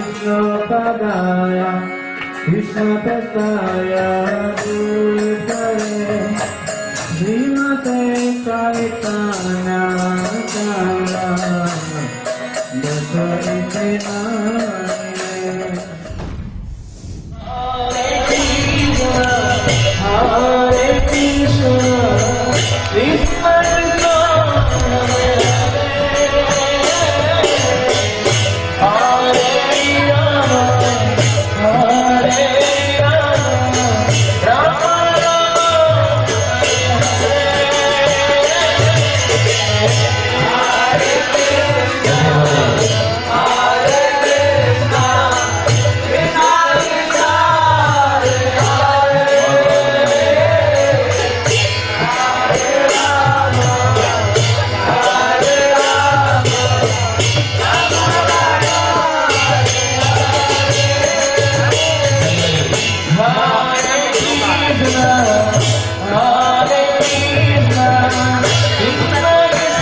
Vishnupadaya Krishna Prestaya Bhutale Srimate Chaitanya Hare Krishna Krishna Krishna Hare Rama Hare Rama Rama Rama Hare Krishna Hare Krishna Krishna Krishna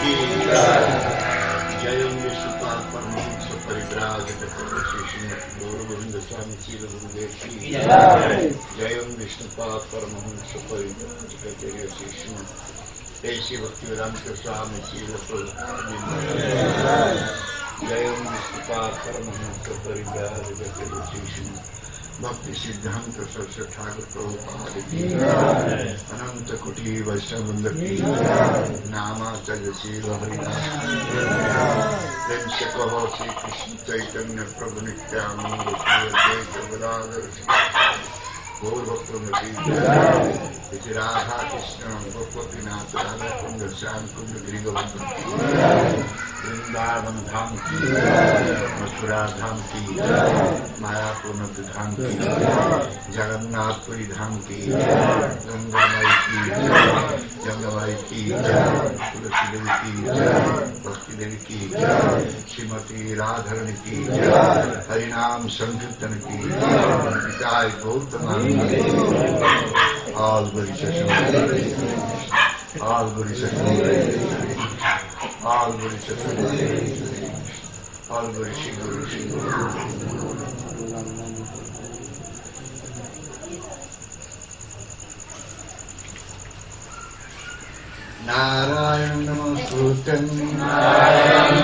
की जय विष्णुपाद परमहंस परिव्राजक श्री गौर गोविंद स्वामी श्री गुरुदेव की जय विष्णुपाद परमहंस परिव्राजक श्री ऐसी भक्ति वेदांत स्वामी श्री जय विष्णुपाद परमहंस परिव्राजक श्री भक्ति सिद्धांत सरस्वती ठाकुर प्रभुपाद की अनंत कुटी वैष्णवृंद की नामाचर्यशील हरिदास प्रेम से कहो श्री कृष्ण चैतन्य प्रभु नित्यानंद गौर भक्तवृंद की राधा कृष्ण गोपीनाथ राधा कुंड श्याम कुंड गिरि गोवर्धन वृंदावन धाम की मथुरा धाम की मायापुर धाम की जगन्नाथपुरी धाम की गंगामाई की गंगाबाई की तुलसी देवी की भक्ति देवी की श्रीमती राधारणी की हरिनाम संकीर्तन की पिताय Gautam all Guru Session, all Guru Session, all Guru Session, all Guru Shri Guru Shri Guru. Narayana Namaskrutam Naram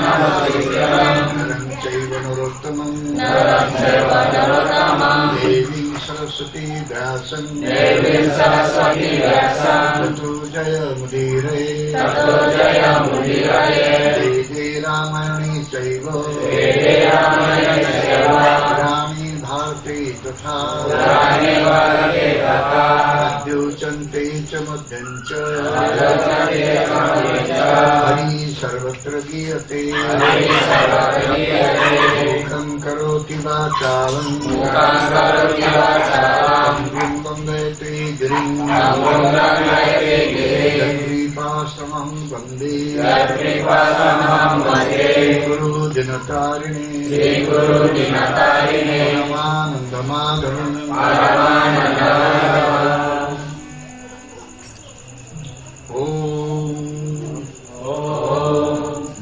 Chaiva Narottamam Devi Saraswati Vyasam Tato Jaya Mudire Vede Ramayani Chaiva Rami Bharati Tatha Adhyuchante Chamadyancha Hari Sarvatra Giyate Mukam Karoti Vachalam Amrim Bambete Girim Yadripasamam Bande Guru Dinatarini Paramanandamadhavam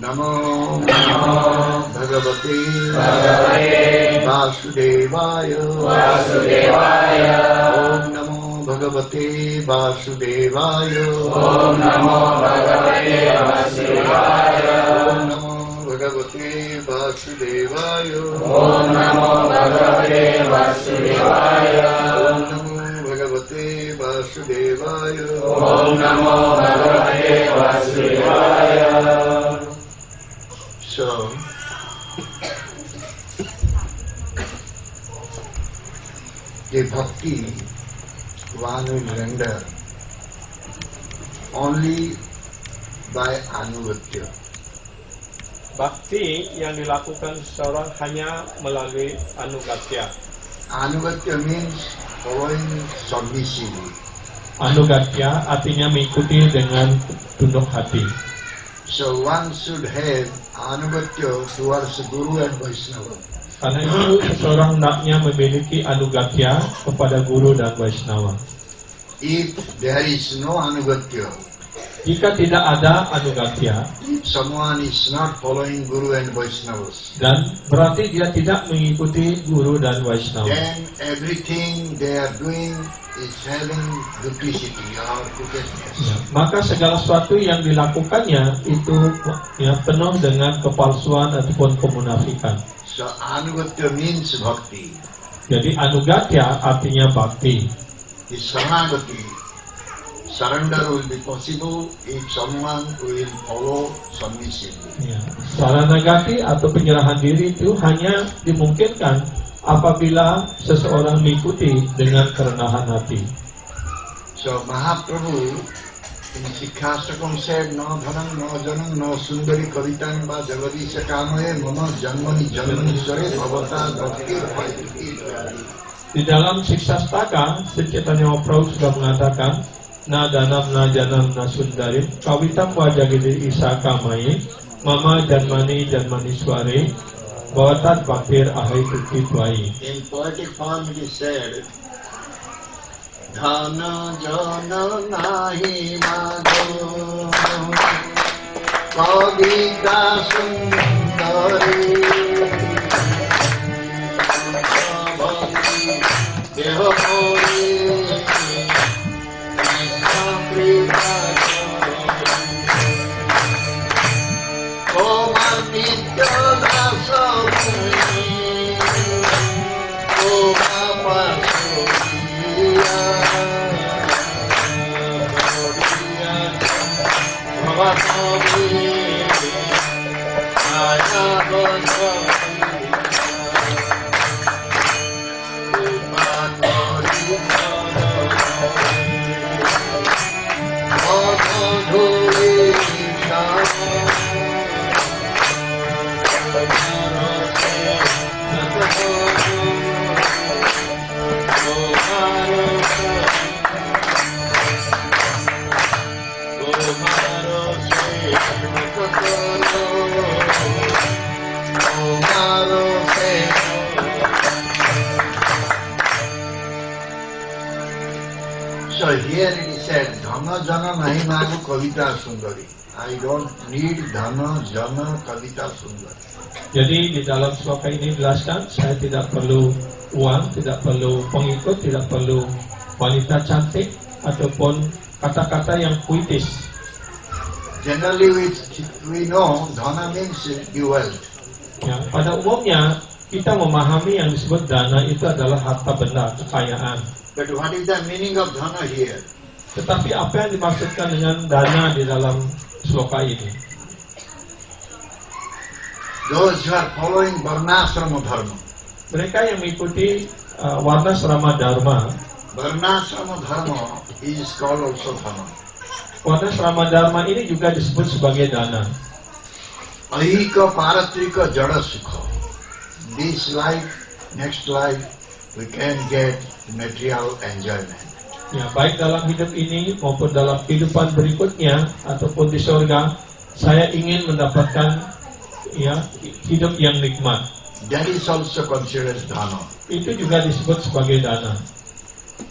Namo Bhagavate Vasudevaya Om Namo Bhagavate Vasudevaya Om Namo Bhagavate Vasudevaya Om Namo Bhagavate Vasudevaya Om Namo Bhagavate Vasudevaya Om Namo Bhagavate Vasudevaya Om Namo Bhagavate Vasudevaya. So, the bhakti one will render only by anugatya. Bakti yang dilakukan seseorang hanya melalui anugatya. Anugatya means following submissively. Anugatya artinya mengikuti dengan tunduk hati. So one should have anugatya towards Guru and Vaishnava. Karena itu seseorang hendaknya memiliki anugatya kepada Guru dan Vaishnava. If there is no anugatya, jika tidak ada anugatya, someone is not following Guru and Vaishnavas, dan berarti dia tidak mengikuti Guru dan Vaishnava, then everything they are doing is having duplicity or crookedness. ya, maka segala sesuatu yang dilakukannya itu ya, penuh dengan kepalsuan ataupun kemunafikan. So anugatya means bhakti. Jadi anugatya artinya bakti. The saranagati, surrender will be possible if someone will follow submissively. Ya, saranagati atau penyerahan diri itu hanya dimungkinkan apabila seseorang mengikuti dengan kerendahan hati. So Mahaprabhu in Sikhastakam said, no dhanam, no janam, no sundari kavitam va jagadisha kamaye mama janmani janmanisware bhavata bhakti bhakti. Di dalam Siksastaka, Sri Chaitanya Mahaprabhu sudah mengatakan, na danam, na janam, na sundarim, kavitam wa jagadi isa kamaye, mama janmani janmanisware, bhavatat bhaktir ahai tukti tvai. In poetic form it is said, dhana jana nahi madho Kavita Sundari Dehamori Krishna Oma Nitya Dasa Oma Pasuriya Bhavatavi Aya So here it is said, Dhana Jana Nahi Magu Kavita Sundari. I don't need Dhana Jana Kavita Sundari. Jadi di dalam sloka ini dijelaskan, saya tidak perlu uang, tidak perlu pengikut, tidak perlu wanita cantik ataupun kata-kata yang puitis. Generally we know Dhana means wealth. Ya, pada umumnya kita memahami yang disebut dana itu adalah harta benda, kekayaan. But what is the meaning of Dhana here? Tetapi apa yang dimaksudkan dengan dana di dalam sloka ini? Those who are following Varnasrama Dharma. Mereka yang mengikuti Varnasrama Dharma. Varnasrama Dharma is called also Dhana. Varnasrama Dharma ini juga disebut sebagai dana. Ahika Paratrika Jada Sukha. This life, next life, we can get material enjoyment. Ya, baik dalam hidup ini maupun dalam kehidupan berikutnya ataupun di surga, saya ingin mendapatkan ya hidup yang nikmat. That is also considered Dhana. Itu juga disebut sebagai dana.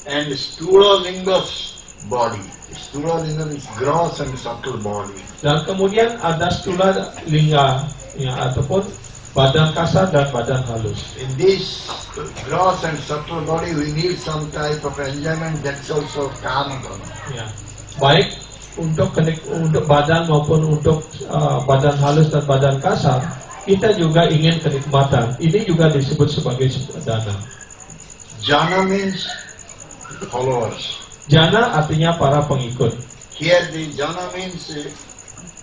And Sthula Linga's body. Sthula Linga is gross and subtle body. Dan kemudian ada stula lingga ya ataupun badan kasar dan badan halus. In this gross and subtle body, we need some type of enjoyment. That's also Kama Dhana. Ya, baik untuk badan maupun untuk badan halus dan badan kasar, kita juga ingin kenikmatan. Ini juga disebut sebagai dana. Jana means followers. Jana artinya para pengikut. Here the jana means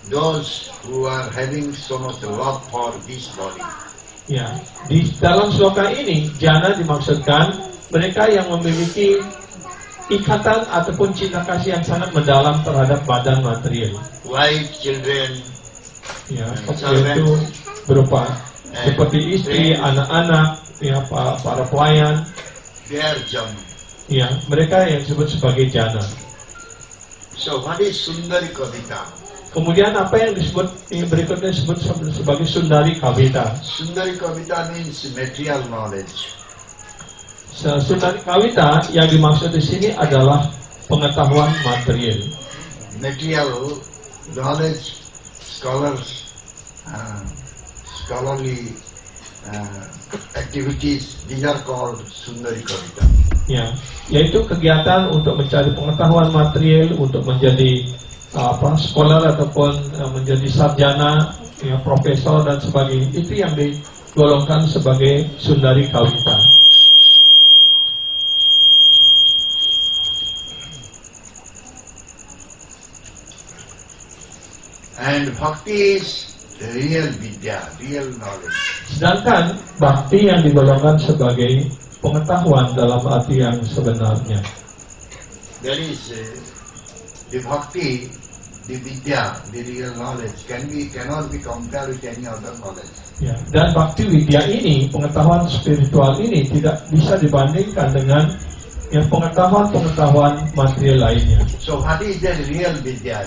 those who are having so much love for this body. Ya, di dalam sloka ini jana dimaksudkan mereka yang memiliki ikatan ataupun cinta kasih yang sangat mendalam terhadap badan material. Wife, children, Ya, yaitu berupa seperti istri, anak-anak, ya para pelayan. they are jana. Ya, mereka yang disebut sebagai jana. So what is Sundari Kavita? Kemudian apa yang disebut berikutnya disebut sebagai Sundari Kavita. Sundari Kavita means material knowledge. Sundari Kavita yang dimaksud di sini adalah pengetahuan material. Material knowledge, scholars, scholarly activities, these are called Sundari Kavita. Ya, yaitu kegiatan untuk mencari pengetahuan material, untuk menjadi sekolah ataupun menjadi sarjana, ya, profesor dan sebagainya. Itu yang digolongkan sebagai Sundari Kavita. And bhakti is real vidya, real knowledge. Sedangkan bhakti yang digolongkan sebagai pengetahuan dalam arti yang sebenarnya. That is the bhakti, the vidya, the real knowledge cannot be compared with any other knowledge. Ya, dan bhakti widya ini, pengetahuan spiritual ini tidak bisa dibandingkan dengan yang pengetahuan material lainnya. So what is the real vidya?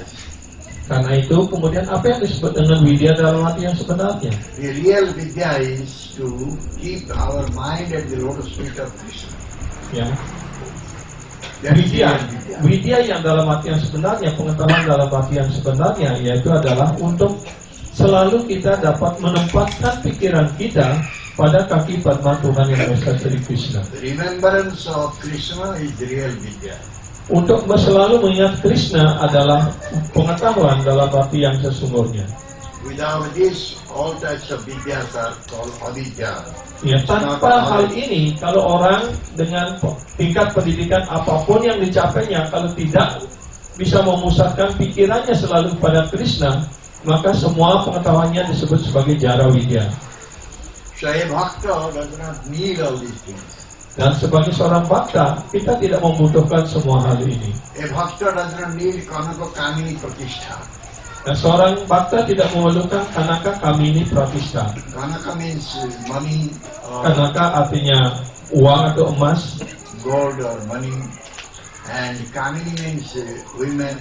Karena itu kemudian apa yang disebut dengan widya dalam arti yang sebenarnya? The real vidya is to keep our mind at the lotus feet of Krishna. Ya. Widya yang dalam arti yang sebenarnya, pengetahuan dalam arti yang sebenarnya, yaitu adalah untuk selalu kita dapat menempatkan pikiran kita pada kaki padma Tuhan Yang Esa Sri Krishna. Remembrance of Krishna is the real Vidya. Untuk selalu mengingat Krishna adalah pengetahuan dalam arti yang sesungguhnya. Without this, all types of vidyas are called avidya. Ya, tanpa hal ini, kalau orang dengan tingkat pendidikan apapun yang dicapainya, kalau tidak bisa memusatkan pikirannya selalu pada Krishna, maka semua pengetahuannya disebut sebagai jara widya. So a bhakta does not need all these things. Dan sebagai seorang bhakta, kita tidak membutuhkan semua hal ini. A bhakta does not need kanaka kamini pratishtha. Dan seorang bhakta tidak memerlukan kanaka kamini pratishtha. Kanaka means money, Kanaka artinya uang atau emas, gold or money, and kamini means women.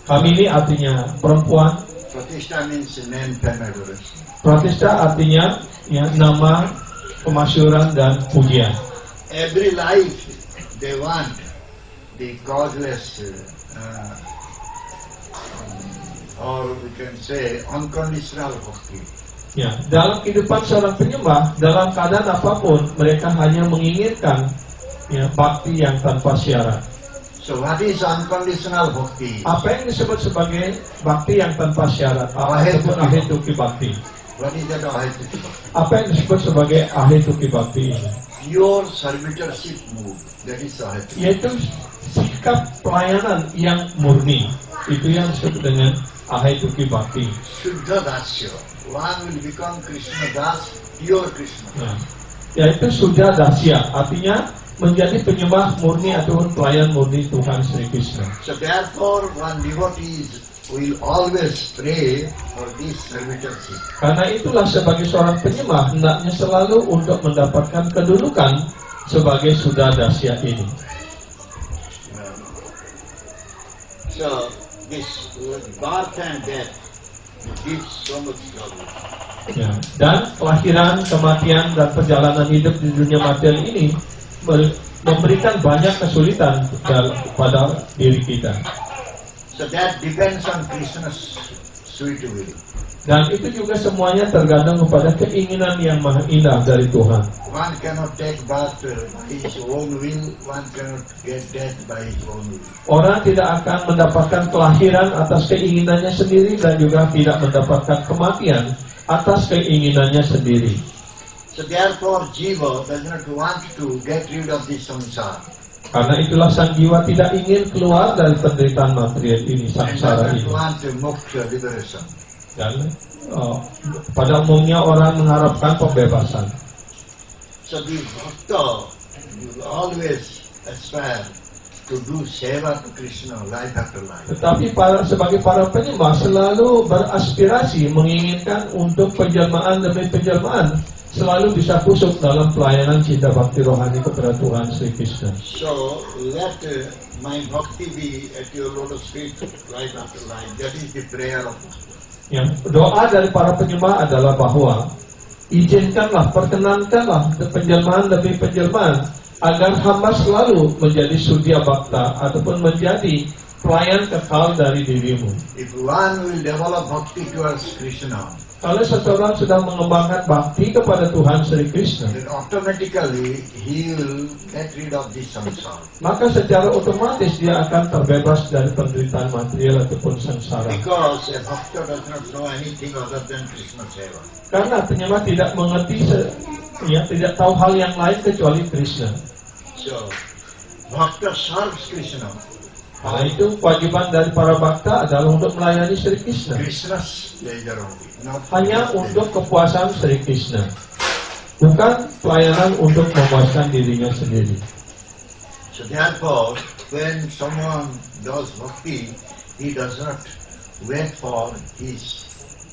kamini artinya perempuan, Pratishtha means name, fame, adoration. pratishtha artinya ya, nama, kemasyhuran dan pujian. Every life they want the causeless or we can say unconditional bhakti. Ya, dalam kehidupan seorang penyembah, dalam keadaan apapun, mereka hanya menginginkan ya, bakti yang tanpa syarat. So what is unconditional bhakti? Apa yang disebut sebagai bakti yang tanpa syarat? Ataupun ahetuki bakti. What is that ahetuki bhakti? Apa yang disebut sebagai ahetuki bakti ini? Pure servitorship mood, that is ahetuki. Yaitu sikap pelayanan yang murni. Itu yang disebut dengan ahetuki bakti. Shuddha dasya. One will become Krishna das, pure Krishna. Ya. Yaitu sudah dasya, artinya menjadi penyembah murni atau pelayan murni Tuhan Sri Krishna. So therefore one devotee will always pray for this servitorship. Karena itulah sebagai seorang penyembah hendaknya selalu untuk mendapatkan kedudukan sebagai sudah dasya ini. So this birth and death gives so much trouble. Ya. Dan kelahiran, kematian, dan perjalanan hidup di dunia material ini memberikan banyak kesulitan pada diri kita. So that depends on Krishna's sweet will. Dan itu juga semuanya tergantung kepada keinginan yang maha indah dari Tuhan. One cannot take birth by his own will, one cannot get death by his own will. Orang tidak akan mendapatkan kelahiran atas keinginannya sendiri dan juga tidak mendapatkan kematian atas keinginannya sendiri. So therefore Jiva does not want to get rid of this samsara. Karena itulah sang jiwa tidak ingin keluar dari penderitaan material ini, And samsara does ini. not want moksha, liberation. Dan pada umumnya orang mengharapkan pembebasan. So the bhakta will always aspire to do seva to Krishna life after life. Tetapi sebagai para penyembah selalu beraspirasi menginginkan untuk penjelmaan demi penjelmaan selalu bisa kusuk dalam pelayanan cinta bakti rohani kepada Tuhan Sri Krishna. So let my bhakti be at your lotus feet life after life. That is the prayer of bhakti. Ya, doa dari para penyembah adalah bahwa izinkanlah, perkenankanlah penjelmaan demi penjelmaan agar hamba selalu menjadi sudya bakta ataupun menjadi pelayan kekal dari dirimu. If one will develop bhakti towards Krishna, kalau seseorang sudah mengembangkan bakti kepada Tuhan Sri Krishna, then automatically he will get rid of this samsara. maka secara otomatis dia akan terbebas dari penderitaan material ataupun sengsara. Because a bhakta does not know anything other than Krishna seva. Karena penyembah tidak mengerti, tidak tahu hal yang lain kecuali Krishna. So bhakta serves Krishna. Karena itu kewajiban dari para bhakta adalah untuk melayani Sri Krishna. Krishna's pleasure only. Not Hanya Krishna's untuk pleasure. kepuasan Sri Krishna, bukan pelayanan untuk memuaskan dirinya sendiri. So therefore, when someone does bhakti, he does not wait for his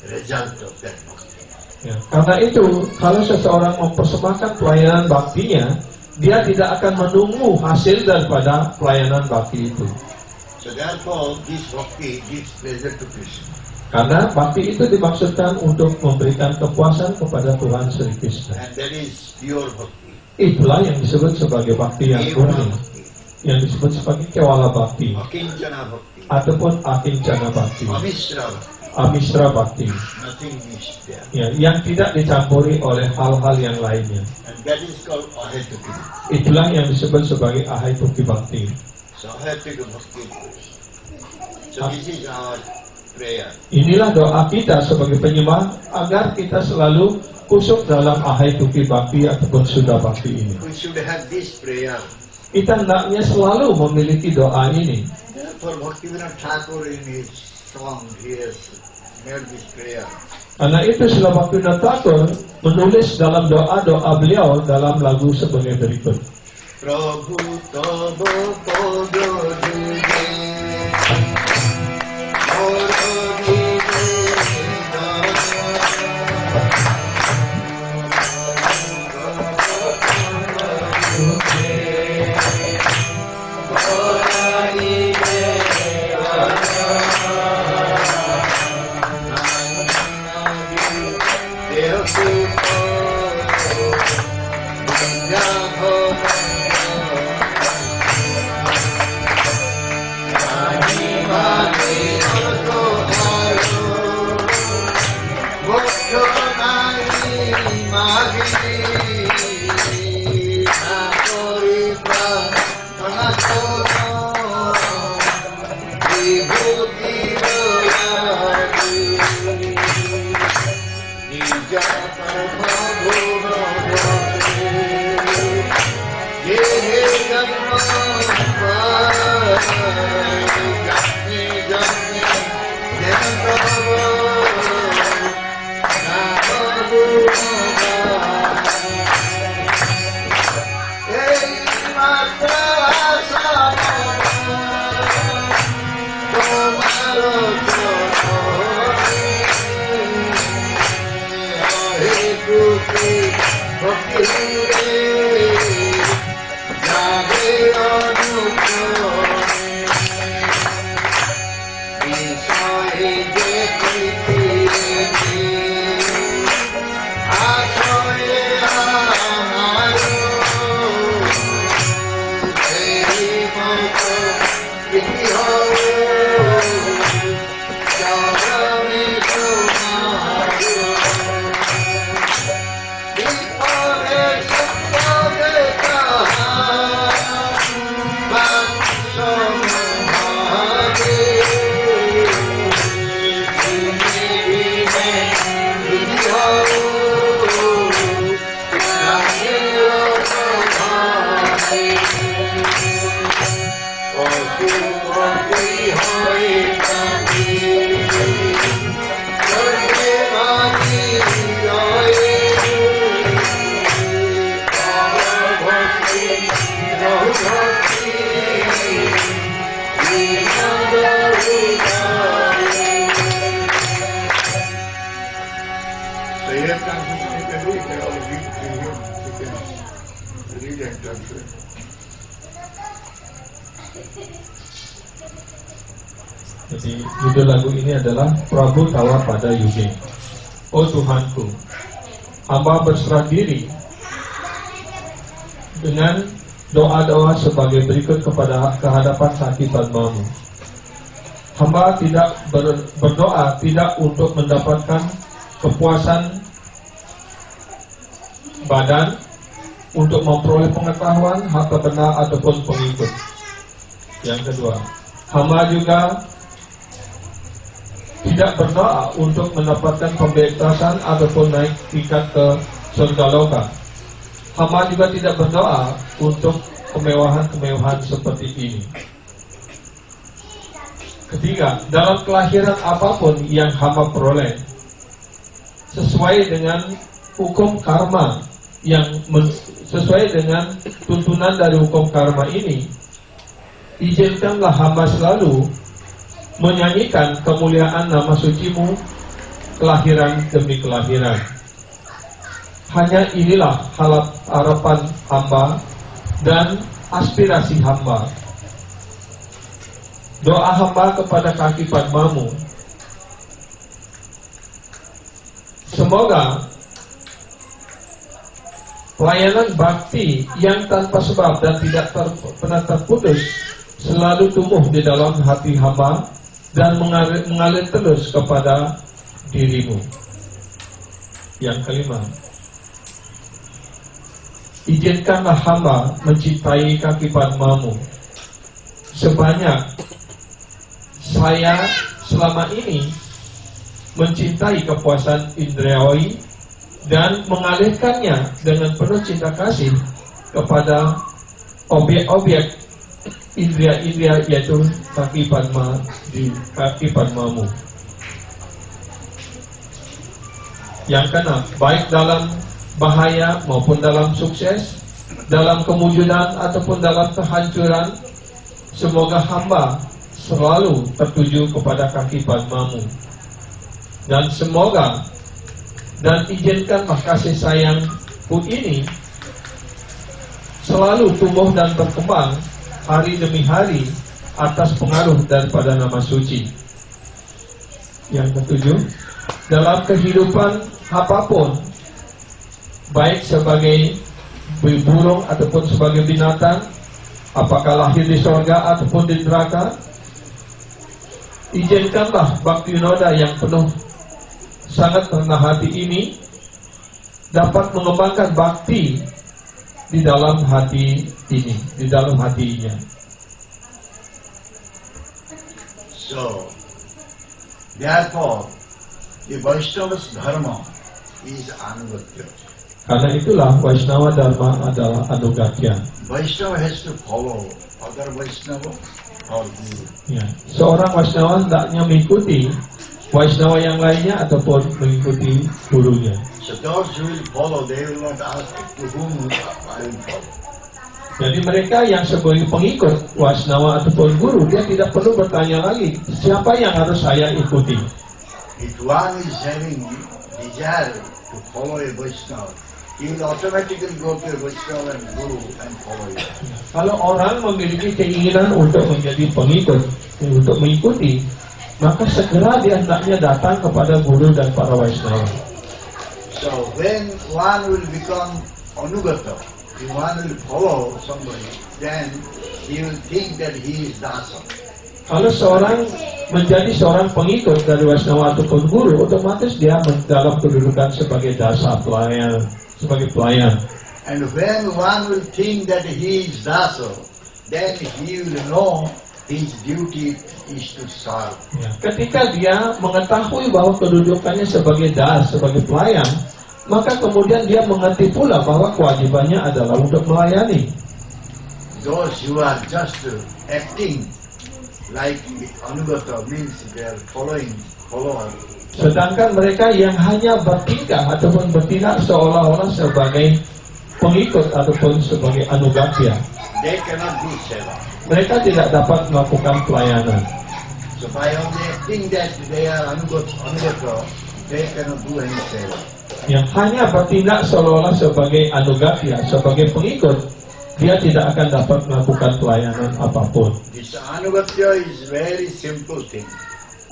result of that bhakti. Ya, karena itu, kalau seseorang mempersembahkan pelayanan baktinya, dia tidak akan menunggu hasil daripada pelayanan bakti itu. So therefore, this bhakti gives pleasure to Krishna. Karena bakti itu dimaksudkan untuk memberikan kepuasan kepada Tuhan Sri Krishna. And that is pure bhakti. Itulah yang disebut sebagai bakti yang murni. Bhakti. yang disebut sebagai Kewala Bhakti Akincana Bhakti, ataupun Akincana Bhakti, Amisra Bhakti, Amisra Bhakti, nothing mixed there. ya, yang tidak dicampuri oleh hal-hal yang lainnya. And that is called Ahetuka. Itulah yang disebut sebagai Ahetuki Bhakti. So Ahetuka Bhakti. So this is our prayer. Inilah doa kita sebagai penyembah agar kita selalu kusuk dalam Ahetuki Bhakti ataupun Sudha Bhakti ini. We should have this prayer. Kita hendaknya selalu memiliki doa ini. Therefore, Bhaktivinoda Thakur in his song he has made this prayer. Karena itu Srila Bhaktivinoda Thakur menulis dalam doa-doa beliau dalam lagu sebagai berikut. Prabhu tabo podo duje, Jadi judul lagu ini adalah Prabhu Tawa pada Yuge. Oh Tuhanku, hamba berserah diri dengan doa-doa sebagai berikut kepada kehadapan Saki Padmamu. Hamba tidak berdoa tidak untuk mendapatkan kepuasan badan, untuk memperoleh pengetahuan, harta benda ataupun pengikut. Yang kedua, hamba juga tidak berdoa untuk mendapatkan pembebasan ataupun naik tingkat ke surga loka. Hamba juga tidak berdoa untuk kemewahan-kemewahan seperti ini. Ketiga, dalam kelahiran apapun yang hamba peroleh, sesuai dengan hukum karma sesuai dengan tuntunan dari hukum karma ini, izinkanlah hamba selalu menyanyikan kemuliaan nama sucimu kelahiran demi kelahiran. Hanya inilah harapan hamba dan aspirasi hamba. Doa hamba kepada kaki Padmamu, semoga pelayanan bakti yang tanpa sebab dan tidak pernah terputus selalu tumbuh di dalam hati hamba dan mengalir terus kepada dirimu. Yang kelima, izinkanlah hamba mencintai kaki Padmamu sebanyak saya selama ini mencintai kepuasan indrawi dan mengalihkannya dengan penuh cinta kasih kepada objek-objek indria-indria, yaitu kaki Padma di kaki Padmamu. Yang keenam, baik dalam bahaya maupun dalam sukses, dalam kewujudan ataupun dalam kehancuran, semoga hamba selalu tertuju kepada kaki Padmamu. Dan semoga dan izinkanlah kasih sayangku ini selalu tumbuh dan berkembang hari demi hari atas pengaruh daripada nama suci. Yang ketujuh, dalam kehidupan apapun, baik sebagai burung ataupun sebagai binatang, apakah lahir di surga ataupun di neraka, izinkanlah Bhakti Vinoda yang penuh sangat rendah hati ini dapat mengembangkan bakti di dalam hati ini, di dalam hatinya. So, therefore, the Vaishnava's dharma is anugatya. Karena itulah Vaishnava Dharma adalah anugatya. Vaishnava has to follow other Vaishnava or Guru. Ya. Seorang Vaishnava hendaknya mengikuti Vaishnava yang lainnya ataupun mengikuti gurunya. So those who will follow, they will not ask to whom I will follow. Jadi mereka yang sebagai pengikut Vaishnava ataupun guru, dia tidak perlu bertanya lagi siapa yang harus saya ikuti. If one is having desire to follow a Vaishnava, he will automatically go to a Vaishnava and Guru and follow it. Kalau orang memiliki keinginan untuk menjadi pengikut, untuk mengikuti, maka segera dia hendaknya datang kepada guru dan para Vaishnava. So when one will become anugata, if one will follow somebody, then he will think that he is dasa. Kalau seorang menjadi seorang pengikut dari Vaishnava ataupun guru, otomatis dia dalam kedudukan sebagai dasa, pelayan, sebagai pelayan. And when one will think that he is dasa, then he will know his duty is to serve. Ya. Ketika dia mengetahui bahwa kedudukannya sebagai das, sebagai pelayan, maka kemudian dia mengerti pula bahwa kewajibannya adalah untuk melayani. Those who are just acting like anugata means they are follower. Sedangkan mereka yang hanya bertingkah ataupun bertindak seolah-olah sebagai pengikut ataupun sebagai anugatya, They cannot do seva. mereka tidak dapat melakukan pelayanan. So by only acting that they are anugata, they cannot do any seva. Yang hanya bertindak seolah-olah sebagai anugatya, sebagai pengikut, dia tidak akan dapat melakukan pelayanan apapun. This anugatya is very simple thing,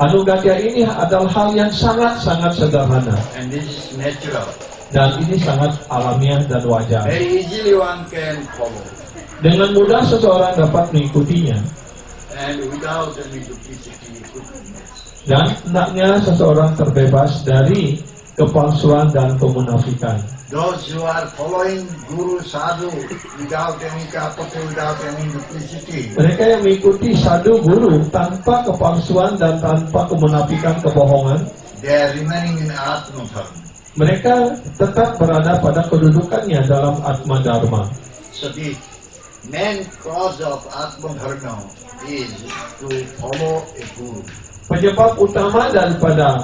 Anugatya ini adalah hal yang sangat-sangat sederhana, and this is natural. dan ini sangat alamiah dan wajar. Very easily one can follow, Dengan mudah seseorang dapat mengikutinya, and without any duplicity, goodness. dan hendaknya seseorang terbebas dari kepalsuan dan kemunafikan. Those who are following Guru Sadhu without any kapata, without any duplicity, Mereka yang mengikuti sadhu guru tanpa kepalsuan dan tanpa kemunafikan, kebohongan, they are remaining in Atma Dharma. mereka tetap berada pada kedudukannya dalam Atma Dharma. So the main cause of Atma Dharma is to follow a Guru. Penyebab utama daripada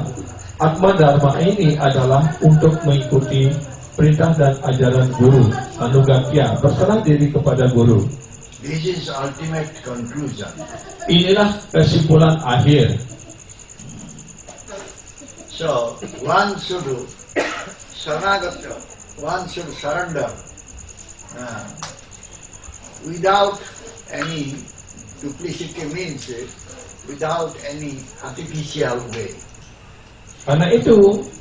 Atma Dharma ini adalah untuk mengikuti perintah dan ajaran guru, anugatya, berserah diri kepada guru. This is ultimate conclusion. Inilah kesimpulan akhir. So one should saranagata, one should surrender without any duplicity, means without any artificial way. Karena itu,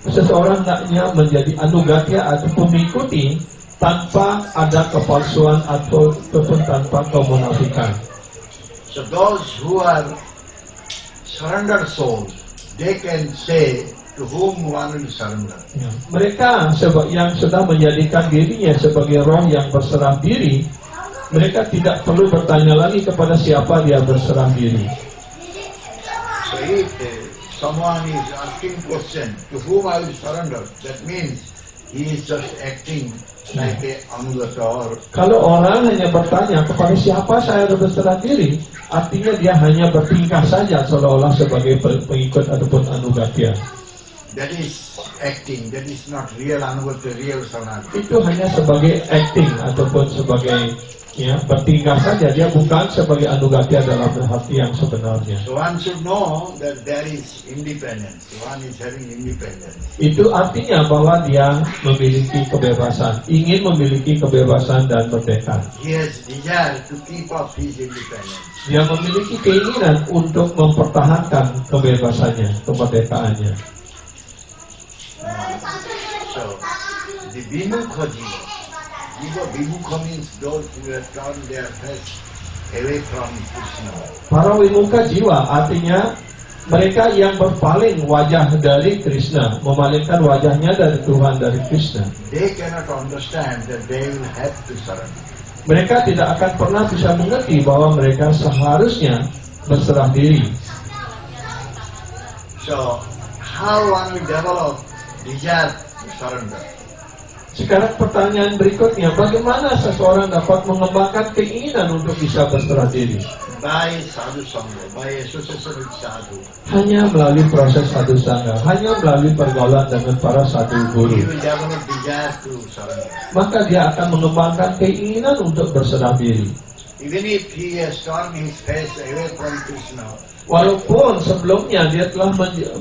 seseorang hendaknya menjadi anugatya atau mengikuti tanpa ada kepalsuan ataupun tanpa kemunafikan. So those who are surrendered souls, they can say to whom one will surrender. Ya, mereka yang sudah menjadikan dirinya sebagai roh yang berserah diri, mereka tidak perlu bertanya lagi kepada siapa dia berserah diri. So if someone is asking question, to whom I will surrender, that means he is just acting like a anugata or... Kalau orang hanya bertanya kepada siapa saya berserah diri, artinya dia hanya bertingkah saja seolah-olah sebagai pengikut ataupun anugatya. That is acting, that is not real anugata, real saranagata. Itu hanya sebagai acting ataupun sebagai bertingkah saja, dia bukan sebagai anugatya dalam hati yang sebenarnya. So one should know that there is independence, one is having independence. Itu artinya bahwa dia memiliki kebebasan, ingin memiliki kebebasan dan merdeka. He has desire to keep up his independence. Dia memiliki keinginan untuk mempertahankan kebebasannya, kemerdekaannya. So the vimukha jiva. Vimukha means those who have turned their face away from Krishna. Para vimukha jiwa artinya mereka yang berpaling wajah dari Krishna, memalingkan wajahnya dari Tuhan, dari Krishna. They cannot understand that they will have to surrender. Mereka tidak akan pernah bisa mengerti bahwa mereka seharusnya berserah diri. So how one will develop desire to surrender? Sekarang pertanyaan berikutnya, bagaimana seseorang dapat mengembangkan keinginan untuk bisa berserah diri? By sadhu sangha, by association with sadhu. Hanya melalui proses sadhu sangha, hanya melalui pergaulan dengan para sadhu guru. He will develop desire to surrender. Maka dia akan mengembangkan keinginan untuk berserah diri. Even if he has turned his face away from Krishna, Walaupun sebelumnya dia telah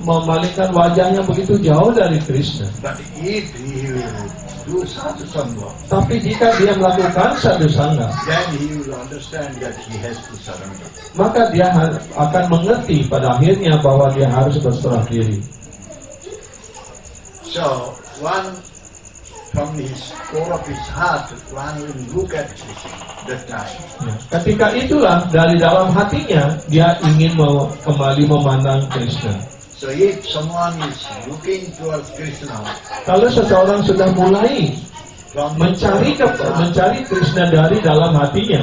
memalingkan wajahnya begitu jauh dari Krishna. but if he will do sadhu sangha, Tapi jika dia melakukan sadhu sangha, then he will understand that he has to surrender. maka dia akan mengerti pada akhirnya bahwa dia harus berserah diri. So one from his core of his heart, one will look at Krishna that time. Ya, ketika itulah dari dalam hatinya dia ingin kembali memandang Krishna. So if someone is looking towards Krishna Kalau seseorang sudah mulai from mencari Krishna dari dalam hatinya,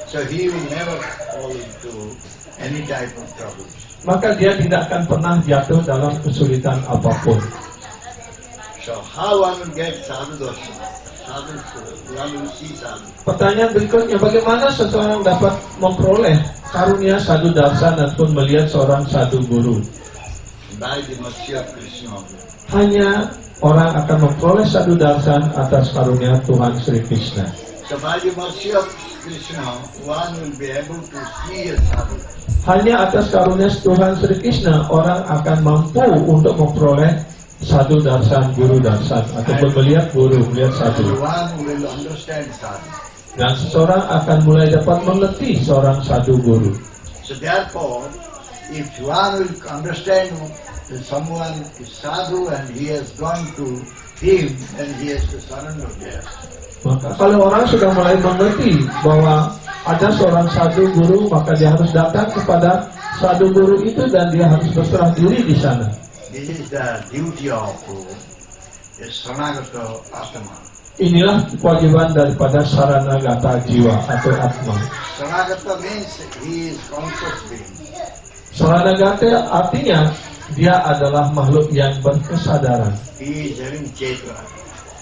so he will never fall into any type of trouble. maka dia tidak akan pernah jatuh dalam kesulitan apapun. So how one will get sadhu darshan? Sadhu, one will see sadhu. Pertanyaan berikutnya, bagaimana seseorang dapat memperoleh karunia sadhu darshan ataupun melihat seorang sadhu guru? By the mercy of Krishna. Hanya orang akan memperoleh sadhu darshan atas karunia Tuhan Sri Krishna. So by the mercy of Krishna, one will be able to see a sadhu. Hanya atas karunia Tuhan Sri Krishna orang akan mampu untuk memperoleh sadhu darshan, guru darshan, ataupun melihat guru, melihat sadhu. And one will understand sadhu. Dan seseorang akan mulai dapat mengerti seorang sadhu guru. So therefore, if one will understand that someone is sadhu and he has gone to him, then he has to surrender there. Maka kalau orang sudah mulai mengerti bahwa ada seorang sadhu guru, maka dia harus datang kepada sadhu guru itu dan dia harus berserah diri di sana. This is the duty of a Saranagata Atma. Inilah kewajiban daripada saranagata jiwa atau atma. Saranagata means he is conscious being. Saranagata artinya dia adalah makhluk yang berkesadaran. He is having cetana.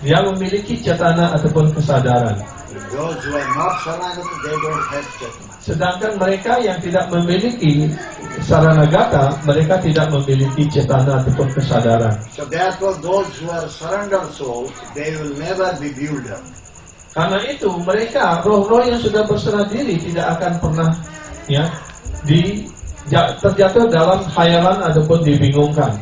Dia memiliki cetana ataupun kesadaran. Those who are not Saranagata, they don't have cetana. Sedangkan mereka yang tidak memiliki saranagata, mereka tidak memiliki cetana ataupun kesadaran. So therefore, those who are surrendered souls, they will never be bewildered. Karena itu mereka roh-roh yang sudah berserah diri tidak akan pernah terjatuh dalam khayalan ataupun dibingungkan.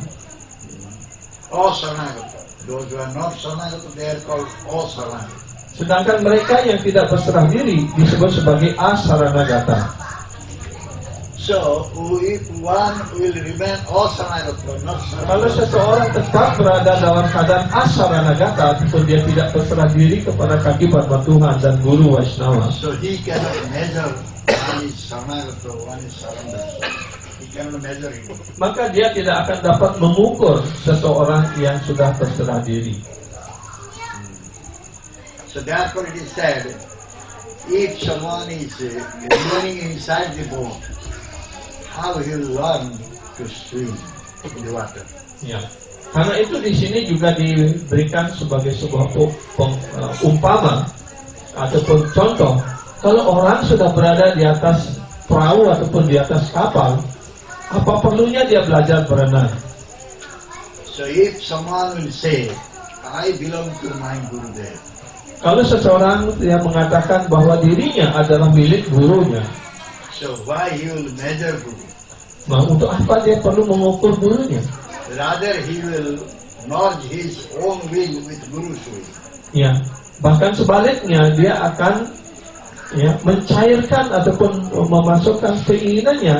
All Saranagata. Those who are not Saranagata, they are called all Saranagata. Sedangkan mereka yang tidak berserah diri disebut sebagai asaranagata. So So, if one will remain asaranagata, not Kalau seseorang tetap berada dalam keadaan asaranagata, ataupun dia tidak berserah diri kepada kaki Padma Tuhan dan Guru Vaishnava, so he cannot measure one is saranagata, one is surrender. He cannot measure it. maka dia tidak akan dapat mengukur seseorang yang sudah berserah diri. So therefore it is said, if someone is remaining inside the boat, how he will learn to swim in the water? Ya, karena itu di sini juga diberikan sebagai sebuah umpama ataupun contoh. Kalau orang sudah berada di atas perahu ataupun di atas kapal, apa perlunya dia belajar berenang? So if someone will say, I belong to my Gurudev, Kalau seseorang yang mengatakan bahwa dirinya adalah milik gurunya, so why he will measure Guru? nah untuk apa dia perlu mengukur gurunya? Rather he will merge his own will with Guru's will. Ya, bahkan sebaliknya dia akan mencairkan ataupun memasukkan keinginannya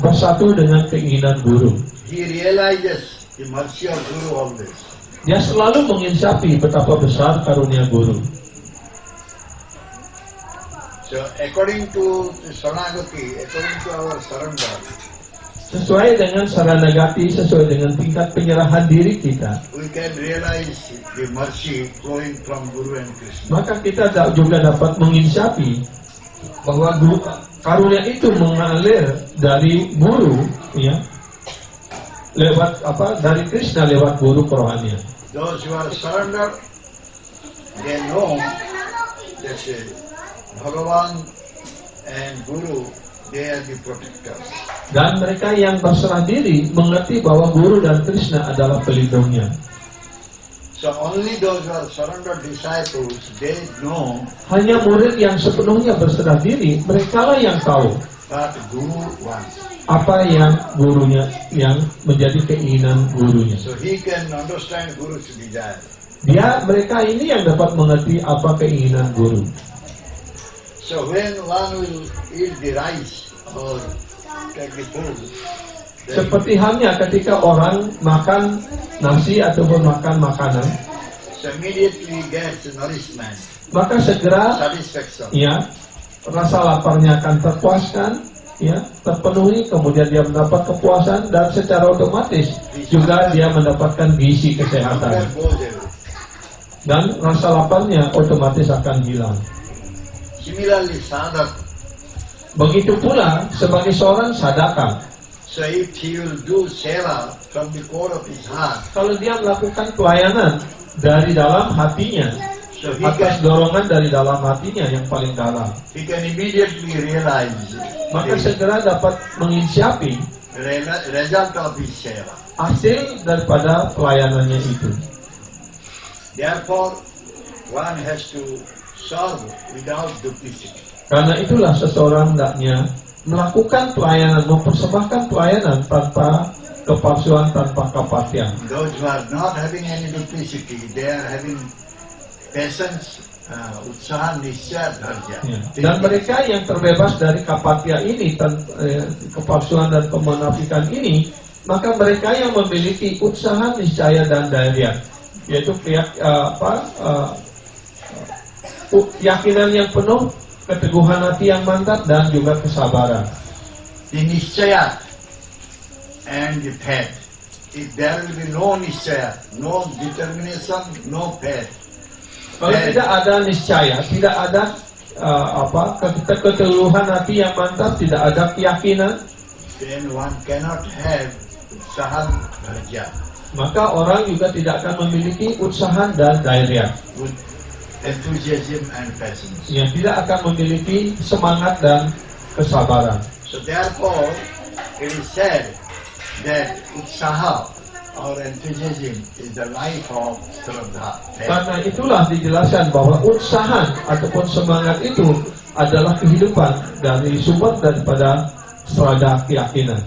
bersatu dengan keinginan guru. He realizes the mercy of Guru always. Dia selalu menginsafi betapa besar karunia guru. So according to Saranagati, according to our surrender, Sesuai dengan saranagati, sesuai dengan tingkat penyerahan diri kita, we can realize the mercy flowing from Guru and Krishna. maka kita juga dapat menginsafi bahwa karunia itu mengalir dari guru, lewat dari Krishna lewat guru kerohanian. Those who are surrendered, they know that Bhagavan and Guru, they are the protectors. Dan mereka yang berserah diri mengerti bahwa guru dan Krishna adalah pelindungnya. So only those who are surrendered disciples, they know Hanya murid yang sepenuhnya berserah diri, merekalah yang tahu what Guru wants. apa yang gurunya, yang menjadi keinginan gurunya. So he can understand Guru's desire. Mereka ini yang dapat mengerti apa keinginan guru. So when one will eat the rice or take the food, then Seperti halnya ketika orang makan nasi ataupun makan makanan, so immediately gets nourishment, maka segera satisfaction. rasa laparnya akan terpuaskan, terpenuhi, kemudian dia mendapat kepuasan dan secara otomatis juga dia mendapatkan gizi kesehatan Hunger goes away. dan rasa laparnya otomatis akan hilang. Similarly, sadhak, Begitu pula sebagai seorang sadaka, so if he will do seva from the core of his heart, kalau dia melakukan pelayanan dari dalam hatinya, so he atas can dorongan dari dalam hatinya yang paling dalam, immediately realize maka the segera dapat menginsiapi result of his seva. hasil daripada pelayanannya itu. Therefore, one has to serve without duplicity. Karena itulah seseorang hendaknya melakukan pelayanan, mempersembahkan pelayanan tanpa kepalsuan, tanpa kepastian. Those who are not having any duplicity, they are having patience, utsaha, nisya, dharya. Dan mereka yang terbebas dari kapatya ini, kepalsuan dan kemunafikan ini, maka mereka yang memiliki utsaha, niscaya dan dharya, yaitu keyakinan yang penuh, keteguhan hati yang mantap, dan juga kesabaran. The niscaya and the faith. If there will be no niscaya, no determination, no faith, Kalau tidak ada niscaya, tidak ada keteguhan hati yang mantap, tidak ada keyakinan, then one cannot have utsaha, dharya, maka orang juga tidak akan memiliki utsahan dan dharya. with enthusiasm and patience. Yang tidak akan memiliki semangat dan kesabaran. So therefore, it is said that utsaha or enthusiasm is the life of Shraddha. Karena itulah dijelaskan bahwa utsahan ataupun semangat itu adalah kehidupan dari sumber daripada Shraddha, keyakinan.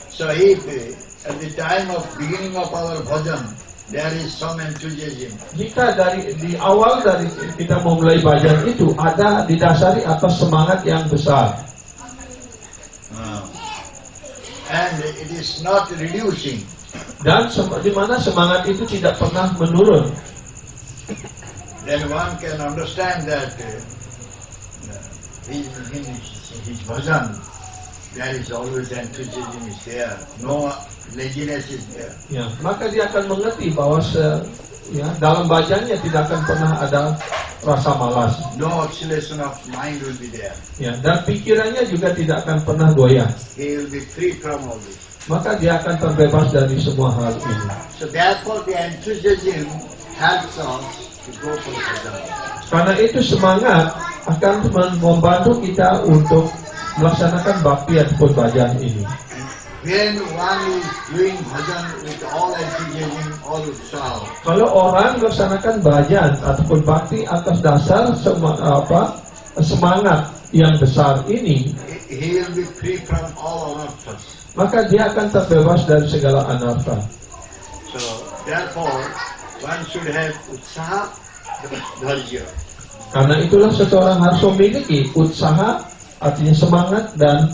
So if at the time of beginning of our bhajan, there is some enthusiasm, Jika di awal dari kita memulai bhajan itu ada didasari atas semangat yang besar, And it is not reducing. Dan di mana semangat itu tidak pernah menurun. Then one can understand that in his bhajan, there is always enthusiasm is there, no laziness is there. Ya, maka dia akan mengerti bahwa dalam bajannya tidak akan pernah ada rasa malas. No oscillation of mind will be there. Ya, dan pikirannya juga tidak akan pernah goyah. He will be free from all this. Maka dia akan terbebas dari semua hal ini. So therefore the enthusiasm helps us to go for bhajan. Karena itu semangat akan membantu kita untuk melaksanakan bakti ataupun bhajan ini. When one is doing bhajan with all enthusiasm, all utsaha, Kalau orang melaksanakan bhajan ataupun bakti atas dasar semangat yang besar ini, he will be free from all anarthas. maka dia akan terbebas dari segala anartha. So therefore one should have utsaha, dharya. Karena itulah seseorang harus memiliki utsaha, artinya semangat, dan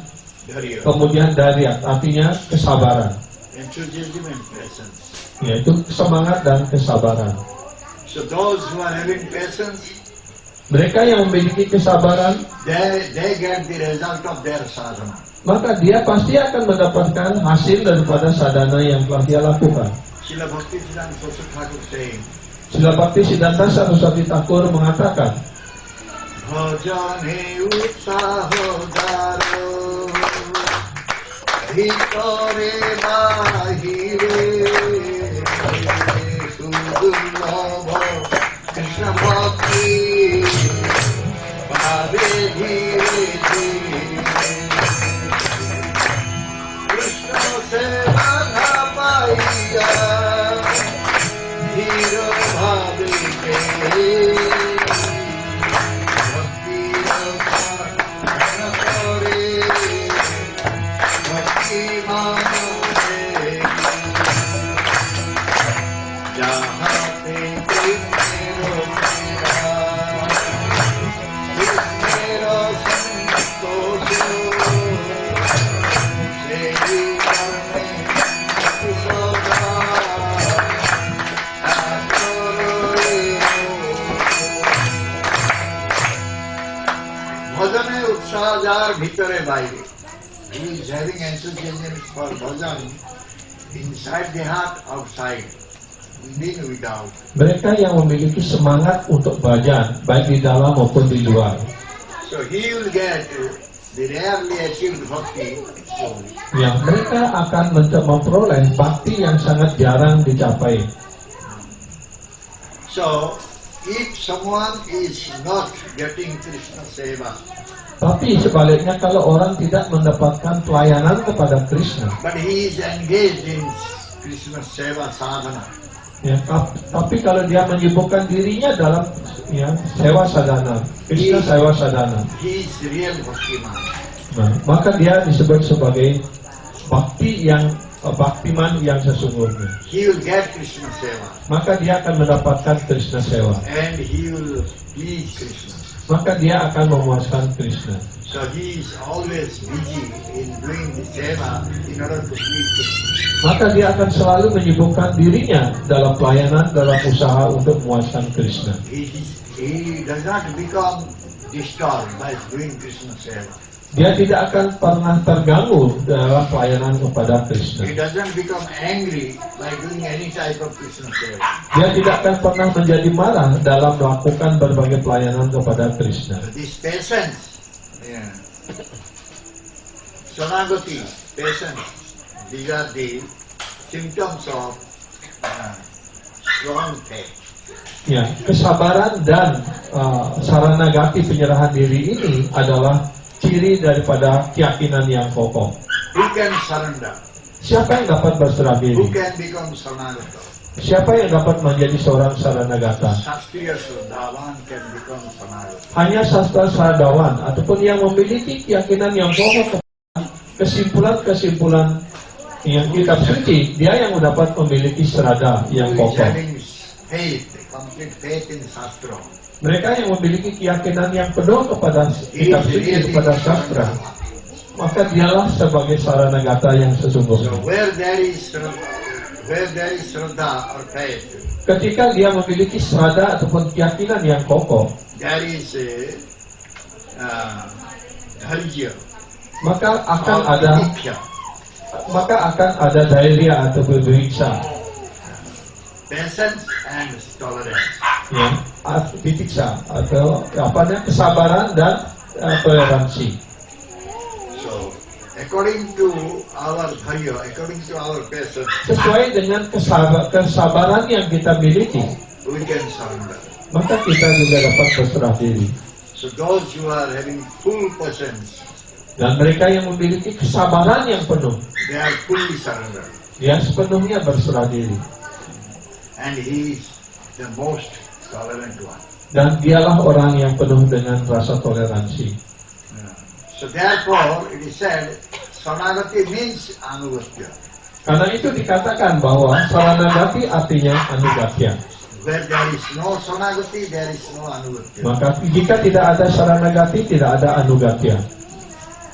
Dharya. kemudian daryat, artinya kesabaran. Enthusiasm and patience. Yaitu semangat dan kesabaran. So those who are having patience, Mereka yang memiliki kesabaran, they get the result of their sadhana. maka dia pasti akan mendapatkan hasil daripada sadhana yang telah dia lakukan. Srila Bhaktisiddhanta Saraswati Thakur saying, Srila Bhaktisiddhanta Saraswati Thakur mengatakan, Bhajane utsaho daro, bhitare bahire, sudurlabha Krishna bhakti, bhave dhire dhire, Krishna seva na paiya, dhira bhave dhire. Bhitare Baire. He is having enthusiasm for bhajan inside the heart, outside, within, without. Mereka yang memiliki semangat untuk bhajan, baik di dalam maupun di luar. So he will get the rarely achieved bhakti slowly. Ya, mereka akan memperoleh bakti yang sangat jarang dicapai. So, if someone is not getting Krishna Seva, Tapi sebaliknya kalau orang tidak mendapatkan pelayanan kepada Krishna, but he is engaged in Krishna Seva sadhana, ya, tapi kalau dia menyibukkan dirinya dalam sewa sadhana, Krishna sewa sadhana, he is real bhaktiman. nah, maka dia disebut sebagai baktiman yang sesungguhnya. He will get Krishna Seva Maka dia akan mendapatkan Krishna sewa. and he will please Krishna. Maka dia akan memuaskan Krishna. So he is always busy in doing the seva in order to please Krishna. Maka dia akan selalu menyibukkan dirinya dalam pelayanan, dalam usaha untuk memuaskan Krishna. He does not become disturbed by doing Krishna seva. Dia tidak akan pernah terganggu dalam pelayanan kepada Krishna. He doesn't become angry by doing any type of Krishna seva. Dia tidak akan pernah menjadi marah dalam melakukan berbagai pelayanan kepada Krishna. This patience, Sonagati, patience, these are the symptoms of strong faith. Ya, kesabaran dan saranagati penyerahan diri ini adalah ciri daripada keyakinan yang kokoh. Who can surrender? Siapa yang dapat berserah Who diri? can become Saranagata? Siapa yang dapat menjadi seorang saranagata? Sastriya Sradavan can become Saranagata. Hanya sastra saradawan ataupun yang memiliki keyakinan yang kokoh kesimpulan-kesimpulan yang kitab suci, dia yang dapat memiliki serada yang Who is kokoh. having faith, complete faith in Shastra. Mereka yang memiliki keyakinan yang penuh kepada kitab suci, kepada sastra, maka dialah sebagai Saranagata yang So sesungguhnya. where there is Shraddha or faith, Ketika dia memiliki srada ataupun keyakinan yang kokoh, there is dharya maka akan or ada dairya atau berwiksa, patience and tolerance. ya, titiksa atau kesabaran dan toleransi. So according to our dharya, according to our patience, Sesuai dengan kesabaran yang kita miliki, we can surrender. maka kita juga dapat berserah diri. So those who are having full patience, Dan mereka yang memiliki kesabaran yang penuh, they are fully surrendered. dia sepenuhnya berserah diri. And he is the most tolerant one. Dan dialah orang yang penuh dengan rasa toleransi. So therefore, it is said, Saranagati means Anugatya. Karena itu dikatakan bahwa Saranagati artinya Anugatya. Where there is no Saranagati, there is no Anugatya. Maka jika tidak ada Saranagati, tidak ada Anugatya.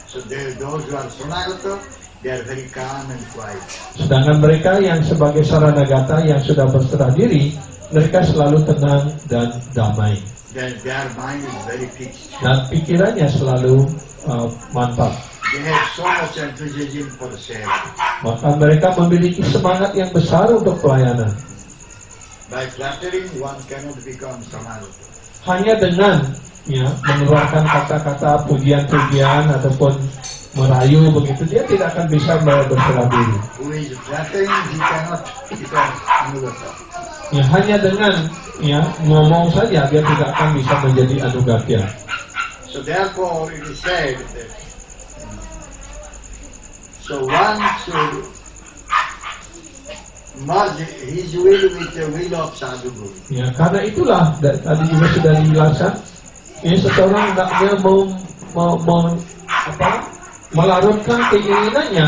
So those who are Saranagata, they are very calm and quiet. Sedangkan mereka yang sebagai Saranagata yang sudah berserah diri, mereka selalu tenang dan damai. Their mind is very fixed. Dan pikirannya selalu mantap. They have so much enthusiasm for seva. Maka mereka memiliki semangat yang besar untuk pelayanan. By flattering, one cannot become Saranagata. Hanya dengan mengeluarkan kata-kata pujian-pujian ataupun merayu begitu, dia tidak akan bisa berserah diri. Who is flattering, he cannot become Anugata. Hanya dengan ngomong saja dia tidak akan bisa menjadi Anugatya. So therefore, it is said that so one should merge his will with the will of Sadhu Guru. Karena itulah tadi juga sudah dijelaskan, seseorang hendaknya melarutkan keinginannya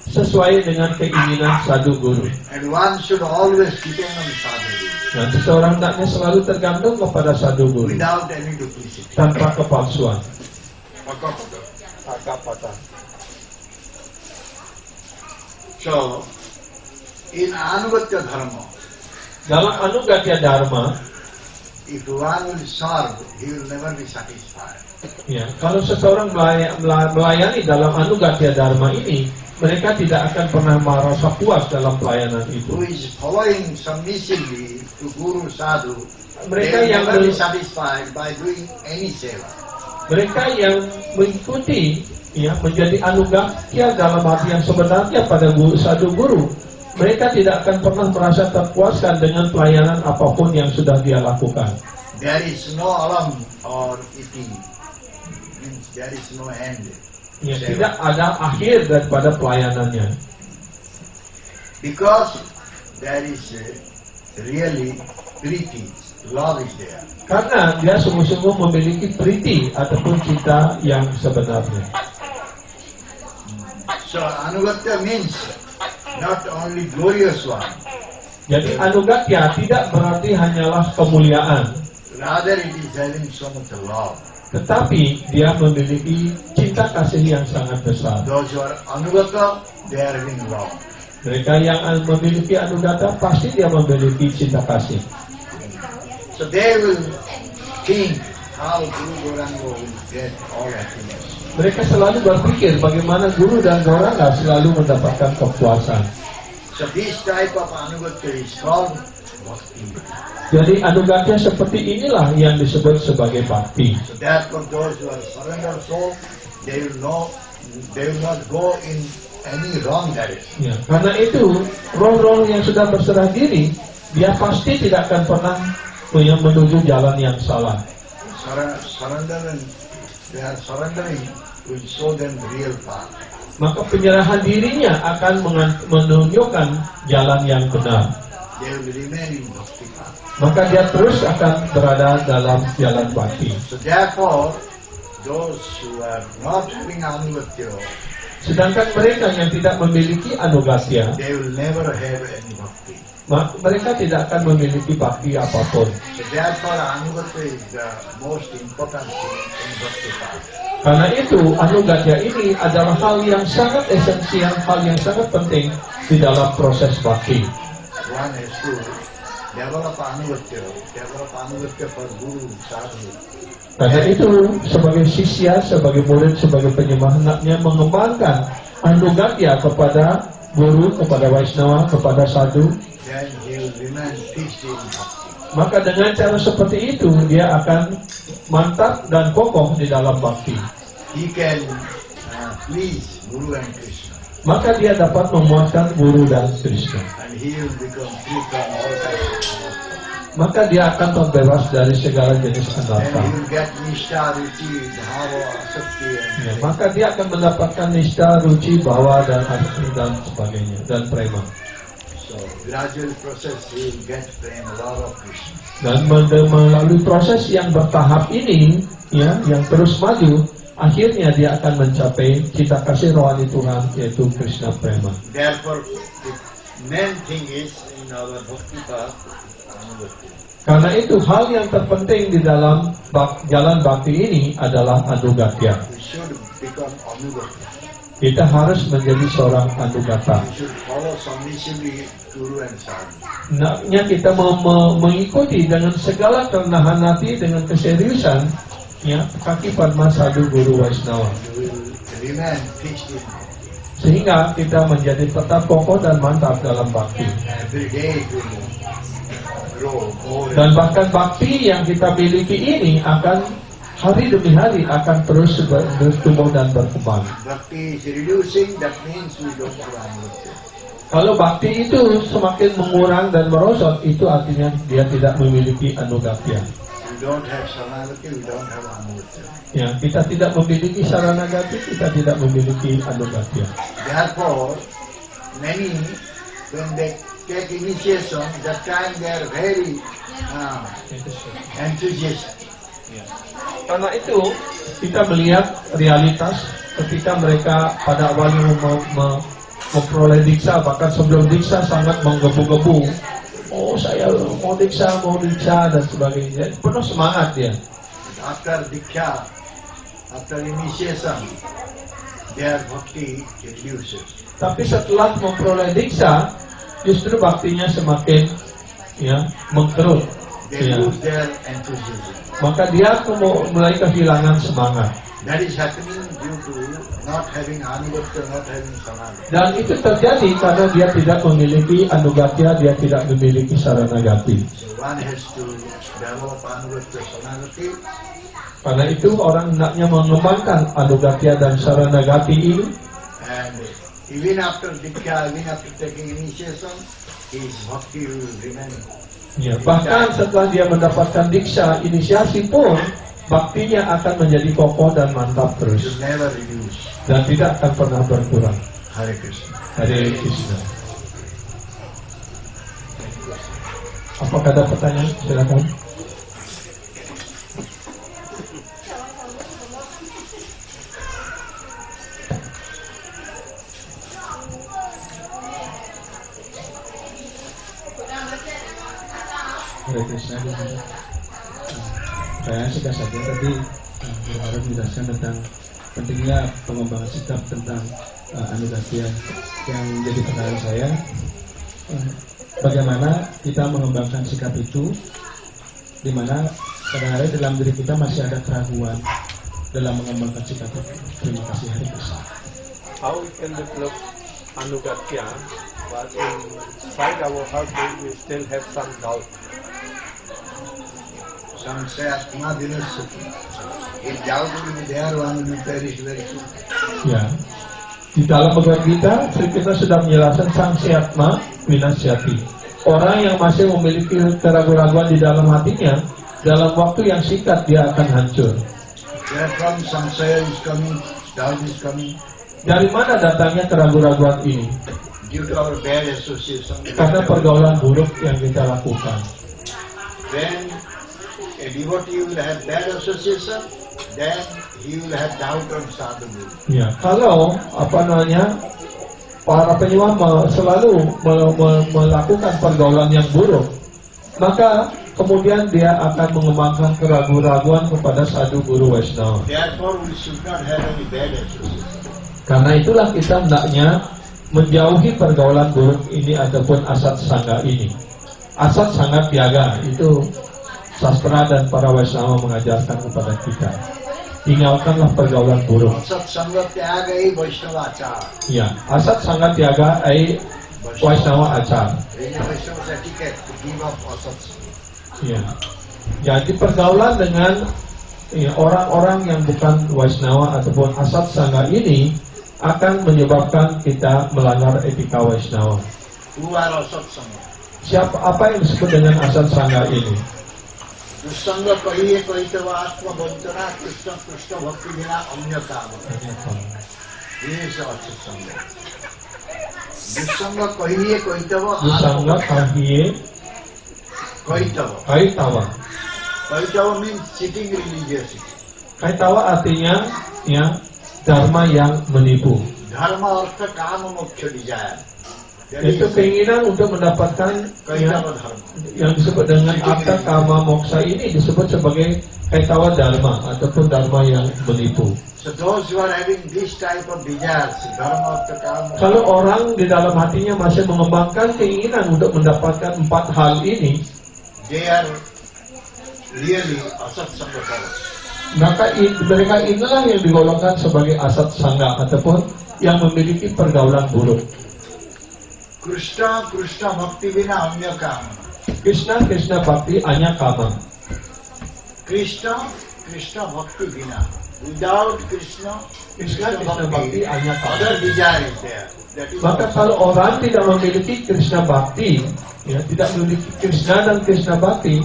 sesuai dengan keinginan Sadhu Guru. And one should always depend on Sadhu Guru Dan seseorang hendaknya selalu tergantung kepada Sadhu Guru without any duplicity. tanpa kepalsuan. So, in Anugatya Dharma, Dalam Anugatya Dharma, if one will serve, he will never be satisfied. Kalau seseorang melayani dalam Anugatya Dharma ini, mereka tidak akan pernah merasa puas dalam pelayanan Who itu. is following submissively to Guru Sadhu, Mereka they will yang never be satisfied by doing any seva. Mereka yang mengikuti menjadi Anugatya dalam arti yang sebenarnya pada Sadhu Guru, mereka tidak akan pernah merasa terpuaskan dengan pelayanan apapun yang sudah dia lakukan. There is no alam or iti, means there is no end. Tidak ada akhir daripada pelayanannya. Because there is really priti, love is there. Karena dia sungguh-sungguh memiliki priti ataupun cinta yang sebenarnya. So Anugatya means not only glorious one, Jadi Anugatya tidak berarti hanyalah kemuliaan, rather it is having so much love. tetapi dia memiliki cinta kasih yang sangat besar. Those who are Anugata, they are having love. Mereka yang memiliki Anugata pasti dia memiliki cinta kasih. So they will think how Guru Gauranga will get all happiness. Mereka selalu berpikir bagaimana Guru dan Gauranga selalu mendapatkan kepuasan. So this type of Anugatya is called Bhakti. Jadi Anugatya seperti inilah yang disebut sebagai bakti. So therefore those who are surrendered soul, they will not go in any wrong direction. Karena itu roh-roh yang sudah berserah diri, dia pasti tidak akan pernah menuju jalan yang salah. They are surrendering will show them the real path. Maka penyerahan dirinya akan menunjukkan jalan yang benar. They will remain in Bhakti path. Maka dia terus akan berada dalam jalan bakti. So therefore, those who are not having Anugatya, Sedangkan mereka yang tidak memiliki Anugatya, they will never have any Bhakti. mereka tidak akan memiliki bakti apapun. So therefore, Anugatya is the most important thing in Bhakti path. Karena itu anugatya ini adalah hal yang sangat esensial, hal yang sangat penting di dalam proses bakti. One has to develop anugatya for guru, sadhu. Karena itu sebagai sisya, sebagai murid, sebagai penyembah hendaknya mengembangkan anugatya kepada guru, kepada Vaishnava, kepada sadhu. Then he will remain fixed in bhakti. Maka dengan cara seperti itu dia akan mantap dan kokoh di dalam bakti. He can please Guru and Krishna. Maka dia dapat memuaskan Guru dan Krishna. And he will become free from all types of anartha. Maka dia akan terbebas dari segala jenis Then anartha. he will get nishta, ruchi, dhava, asakti, Ya, maka dia akan mendapatkan nishta, ruci, bhawa dan asakti dan sebagainya dan prema. So gradual process he will get prema, love of Krishna. Dan melalui proses yang bertahap ini, ya, yang terus maju, akhirnya dia akan mencapai cita kasih rohani Tuhan, yaitu Krishna prema. Therefore, the main thing is in our bhakti path, anugatya. Karena itu hal yang terpenting di dalam jalan bakti ini adalah anugatya. We should become anugatya. Kita harus menjadi seorang anugata. We should follow submissively Guru and Sadhu. Hendaknya kita mengikuti dengan segala kerendahan hati, dengan keseriusan, ya, kaki Padma Sadhu Guru Vaishnava. We will remain fixed in bhakti. Sehingga kita menjadi tetap kokoh dan mantap dalam bakti. Every day it will grow more. Dan bahkan bakti yang kita miliki ini akan hari demi hari akan terus bertumbuh dan berkembang. Bhakti is reducing, that means we don't have anugatya. Kalau bakti itu semakin mengurang dan merosot, itu artinya dia tidak memiliki anugatya. We don't have saranagati, we don't have anugatya. Ya, kita tidak memiliki saranagati, kita tidak memiliki anugatya. Therefore, many, when they take initiation, that time they are very enthusiastic. Karena itu kita melihat realitas ketika mereka pada awalnya memperoleh diksa, bahkan sebelum diksa sangat menggebu-gebu. Oh, saya mau diksa dan sebagainya. Penuh semangat dia. After diksha, after initiation, their bhakti reduces. Tapi setelah memperoleh diksa, justru baktinya semakin, ya, mengkerut. They Ya. lose their enthusiasm. Maka dia mulai kehilangan semangat. That is happening due to not having anugatya, not having saranagati. Dan itu terjadi karena dia tidak memiliki anugatya, dia tidak memiliki saranagati. So one has to develop anugatya, saranagati. Karena itu orang hendaknya mengembangkan anugatya dan saranagati ini. And even after diksha, even after taking initiation, his bhakti will remain. Ya, bahkan setelah dia mendapatkan diksa inisiasi pun, baktinya akan menjadi kokoh dan mantap It terus will never reduce. dan tidak akan pernah berkurang. Hare Krishna. Hare Krishna. Apakah ada pertanyaan? Silakan. Hare Krishna. Saya suka saja tadi Guru menjelaskan tentang pentingnya pengembangan sikap tentang anugatya. Yang jadi pertanyaan saya, bagaimana kita mengembangkan sikap itu, di mana kadang-kadang dalam diri kita masih ada keraguan dalam mengembangkan sikap itu. Terima kasih. Hare Krishna. How we can develop anugatya, but inside our heart we still have some doubt. Some say Atma Dinasati. If doubt will be there, one will perish very soon. Ya, di dalam Bhagavad Gita, Sri Krishna sudah menjelaskan Sangsi Atma Vinasyati. Orang yang masih memiliki keraguan-keraguan di dalam hatinya, dalam waktu yang singkat dia akan hancur. Where from samsaya is coming, doubt is coming, Dari mana datangnya keraguan-keraguan ini? due to our bad association. Karena pergaulan buruk yang kita lakukan. When a devotee will have bad association, then he will have doubt on sadhu guru. Ya, kalau para penyembah selalu melakukan pergaulan yang buruk, maka kemudian dia akan mengembangkan keraguan-raguan kepada sadhu guru Vaishnava. Therefore, we should not have any bad association. Karena itulah kita hendaknya menjauhi pergaulan buruk ini ataupun asat sangga ini. Asat sangga tiaga itu sastra dan para Vaishnava mengajarkan kepada kita. Tinggalkanlah pergaulan buruk. Asat sangga tyaga ai Vaishnava achar. Ya, asat sangga tiaga ai Vaishnava achar. Ini Vaishnava etiquette to give up asat sangga. Ya. Jadi pergaulan dengan orang-orang yang bukan Vaishnava ataupun asat sangga ini akan menyebabkan kita melanggar etika Vaishnava. Who are asat sangga? Apa yang disebut dengan asat sangga ini? Dussanga kahiye kahitava atma bantana krishna krishna bhakti vina anya kama. This is asat sangga. Dussanga kahiye kahitava Dusanga kahiye kahitava. kaitawa. Kahitava means cheating religiosity. Kaitawa artinya ya dharma yang menipu. Dharma artha kama moksha desire. Itu keinginan untuk mendapatkan Kahitava dharma. yang disebut dengan arta kama moksa ini disebut sebagai kaitawa dharma ataupun dharma yang menipu. So those who are having this type of desires, dharma artha kama. Kalau orang di dalam hatinya masih mengembangkan keinginan untuk mendapatkan 4 hal ini, They are really asat sangga fellows. maka mereka inilah yang digolongkan sebagai asat sangga ataupun yang memiliki pergaulan buruk. Krishna Krishna bhakti vina anya kama. Krishna Krishna bhakti anya kama. Krishna Krishna bhakti vina. Without Krishna Krishna bhakti anya kama. other desire is there. That is Maka kalau orang tidak memiliki Krishna bhakti, ya, tidak memiliki Krishna dan Krishna bhakti,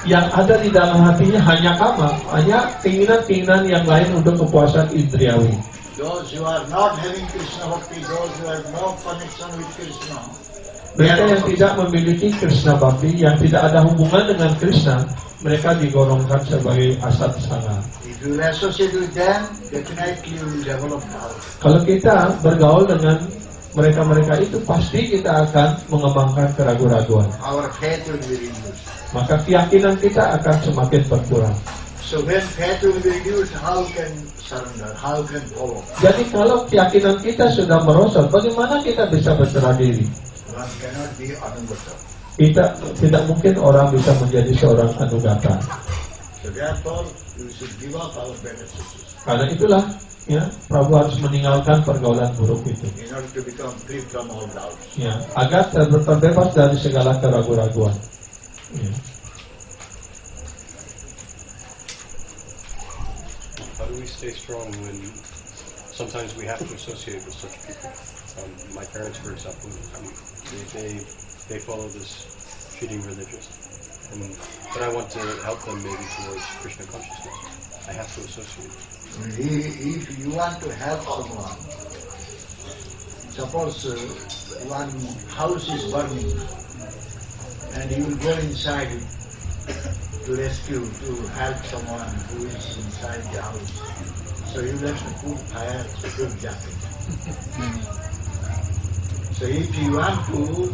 yang ada di dalam hatinya hanya kama, hanya keinginan-keinginan yang lain untuk kepuasan indriawi. those who are not having Krishna bhakti, those who have no connection with Krishna. Mereka yang tidak memiliki Krishna bhakti, yang tidak ada hubungan dengan Krishna, mereka digolongkan sebagai asat sangga. If you associate with them, definitely you will develop doubt. Kalau kita bergaul dengan mereka-mereka itu, pasti kita akan mengembangkan keraguan-raguan. Our faith will be reduced. Maka keyakinan kita akan semakin berkurang. So when faith will be reduced, how can surrender? How can follow? Jadi kalau keyakinan kita sudah merosot, bagaimana kita bisa berserah diri? One cannot be anugata. Tidak mungkin orang bisa menjadi seorang anugata. So therefore, you should give up our bad associations Karena itulah, ya, Prabu harus meninggalkan pergaulan buruk itu, in order to become free from all doubts. ya, agar terbebas dari segala keraguan-raguan. Ya. How do we stay strong when sometimes we have to associate with such people? My parents, for example, they follow this cheating religion, but I want to help them maybe towards Krishna consciousness. I have to associate. If you want to help someone, suppose one house is burning and you will go inside to rescue, to help someone who is inside the house. So you have to put fire to good jacket. So if you want to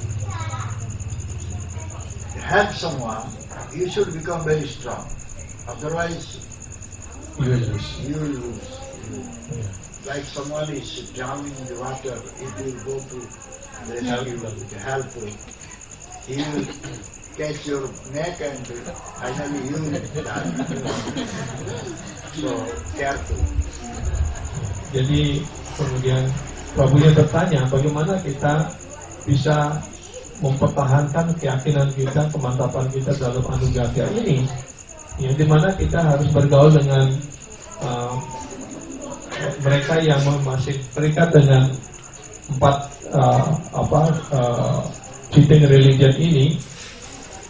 help someone, you should become very strong. Otherwise, you will lose. Like someone is drowning in the water, if you go to rescue, to help, he will catch your neck and finally you will die. So careful. Jadi kemudian Prabunya bertanya, bagaimana kita bisa mempertahankan keyakinan kita, kemantapan kita dalam anugerah ini, ya, di mana kita harus bergaul dengan mereka yang masih terikat dengan 4 cheating religion ini,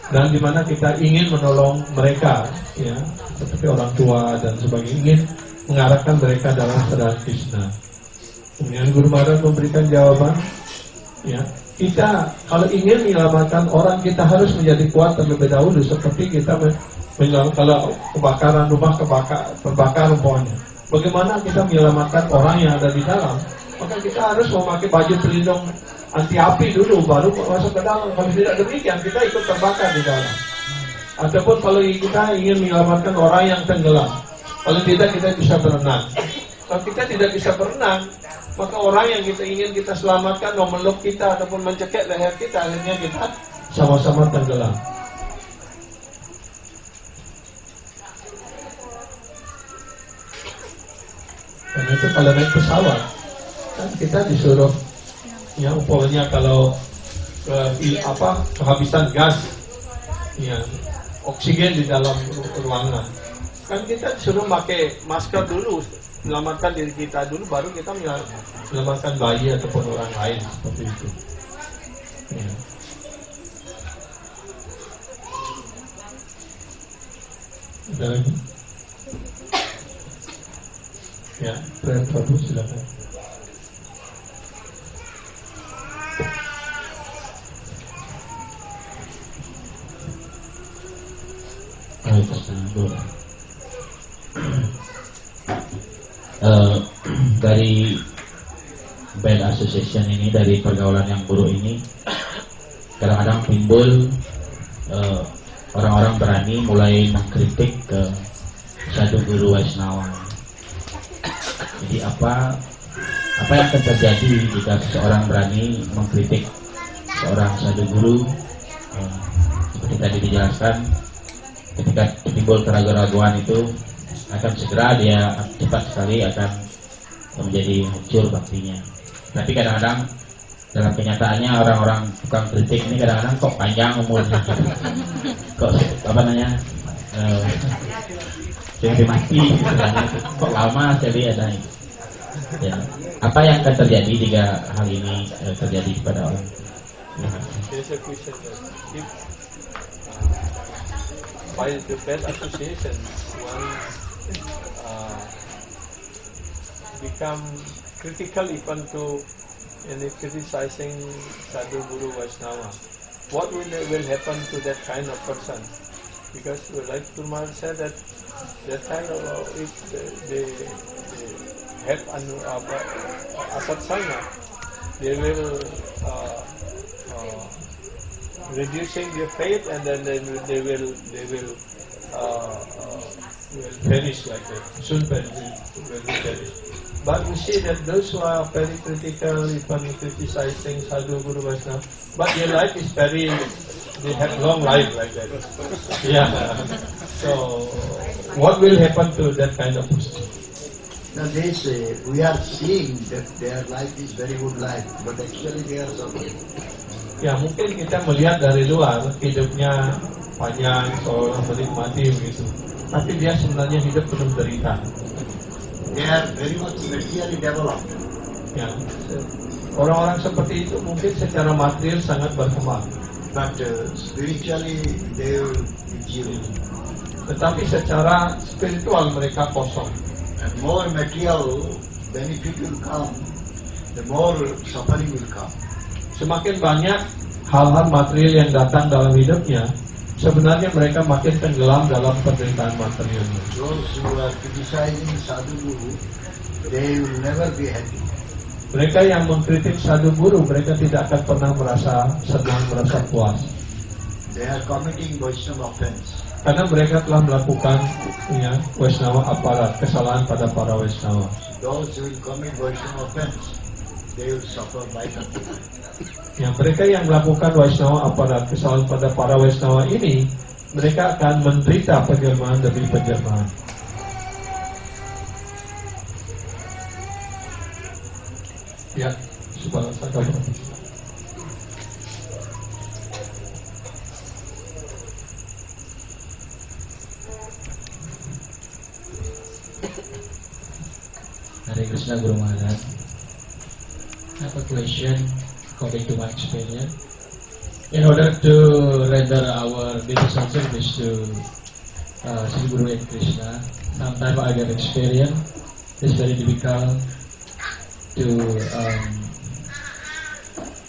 dan di mana kita ingin menolong mereka, ya, seperti orang tua dan sebagainya, ingin mengarahkan mereka dalam sadar Krishna. Kemudian Guru Maharaj memberikan jawaban, ya, kita kalau ingin menyelamatkan orang, kita harus menjadi kuat terlebih dahulu, seperti kita kalau kebakaran rumah terbakar umpamanya. Bagaimana kita menyelamatkan orang yang ada di dalam? Maka kita harus memakai baju pelindung anti api dulu, baru masuk ke dalam. Kalau tidak demikian, kita ikut terbakar di dalam. Ataupun kalau kita ingin menyelamatkan orang yang tenggelam, kalau tidak kita bisa berenang. Kalau kita tidak bisa berenang, maka orang yang kita ingin kita selamatkan memeluk kita ataupun mencekik leher kita, akhirnya kita sama-sama tenggelam. Karena itu kalau naik pesawat, kan kita disuruh, ya umpamanya kalau kehabisan gas, ya oksigen di dalam ruangan, kan kita disuruh pakai masker dulu, selamatkan diri kita dulu, baru kita menyelamatkan bayi ataupun orang lain, seperti itu. Ya. Ada lagi? Ya, Prabu silakan. Dari bad association ini, dari pergaulan yang buruk ini, kadang-kadang timbul orang-orang berani mulai mengkritik ke Sadhu Guru Waisnawa. Jadi apa yang akan terjadi jika seseorang berani mengkritik seorang Sadhu Guru? Seperti tadi dijelaskan, ketika timbul keraguan-raguan itu akan segera dia cepat sekali akan menjadi hancur baktinya. Tapi kadang-kadang dalam kenyataannya orang-orang tukang kritik ini kadang-kadang kok panjang umurnya, kok jadi mati, kok lama jadi ada. Ya. Apa yang akan terjadi jika hal ini terjadi kepada orang? There's a question that if by the bad association one become critical even to criticizing Sadhu Guru Vaishnava, what will happen to that kind of person? Because like Kumar said that kind of if they have asat sanga, they will reducing their faith, and then they will perish like that. Soon will perish. But we see that those who are very critical, even criticizing Sadhu Guru Vaishnava, but their life is they have long life like that. Yeah. So, what will happen to that kind of person? Now they say, we are seeing that their life is very good life, but actually they are suffering. Ya, mungkin kita melihat dari luar hidupnya panjang, seolah menikmati begitu. Tapi dia sebenarnya hidup penuh derita. They are very much materially developed. Ya, orang-orang seperti itu mungkin secara material sangat berkembang, but spiritually they will be zero. Tetapi secara spiritual mereka kosong. And more material benefit will come, the more suffering will come. Semakin banyak hal-hal material yang datang dalam hidupnya, sebenarnya mereka makin tenggelam dalam penderitaan materialnya. Those who are criticizing Sadhu Guru, they will never be happy. Mereka yang mengkritik Sadhu Guru, mereka tidak akan pernah merasa senang, merasa puas. They are committing Vaishnava offense. Karena mereka telah melakukan Vaishnava aparat, kesalahan pada para Vaishnava. Those who will commit Vaishnava offense, they will suffer by nothing. Yang mereka yang melakukan Vaishnava aparat, kesalahan pada para Vaishnava ini, mereka akan menderita penjelmaan demi penjelmaan. Ya, subhanallah. Hare Krishna Guru Maharaj. I have a question according to my experience. In order to render our devotional service to Sri Guru and Krishna, sometimes I get experience. It's very difficult to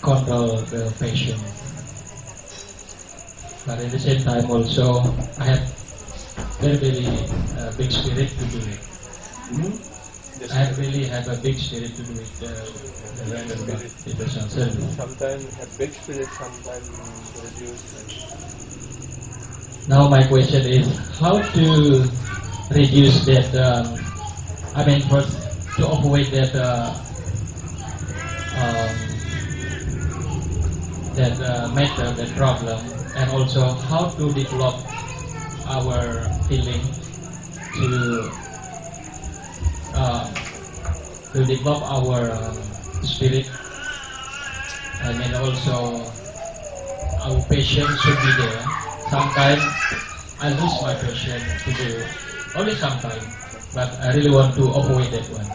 control the passion. But at the same time also, I have very big spirit to do it. I really have a big spirit to do it, the devotional service. Sometimes have big spirit, sometimes reduced. Now my question is how to reduce that. First to avoid that matter, that problem, and also how to develop our feeling to develop our spirit, and then also our patience should be there. Sometimes I lose my patience to do only sometimes, but I really want to avoid that one.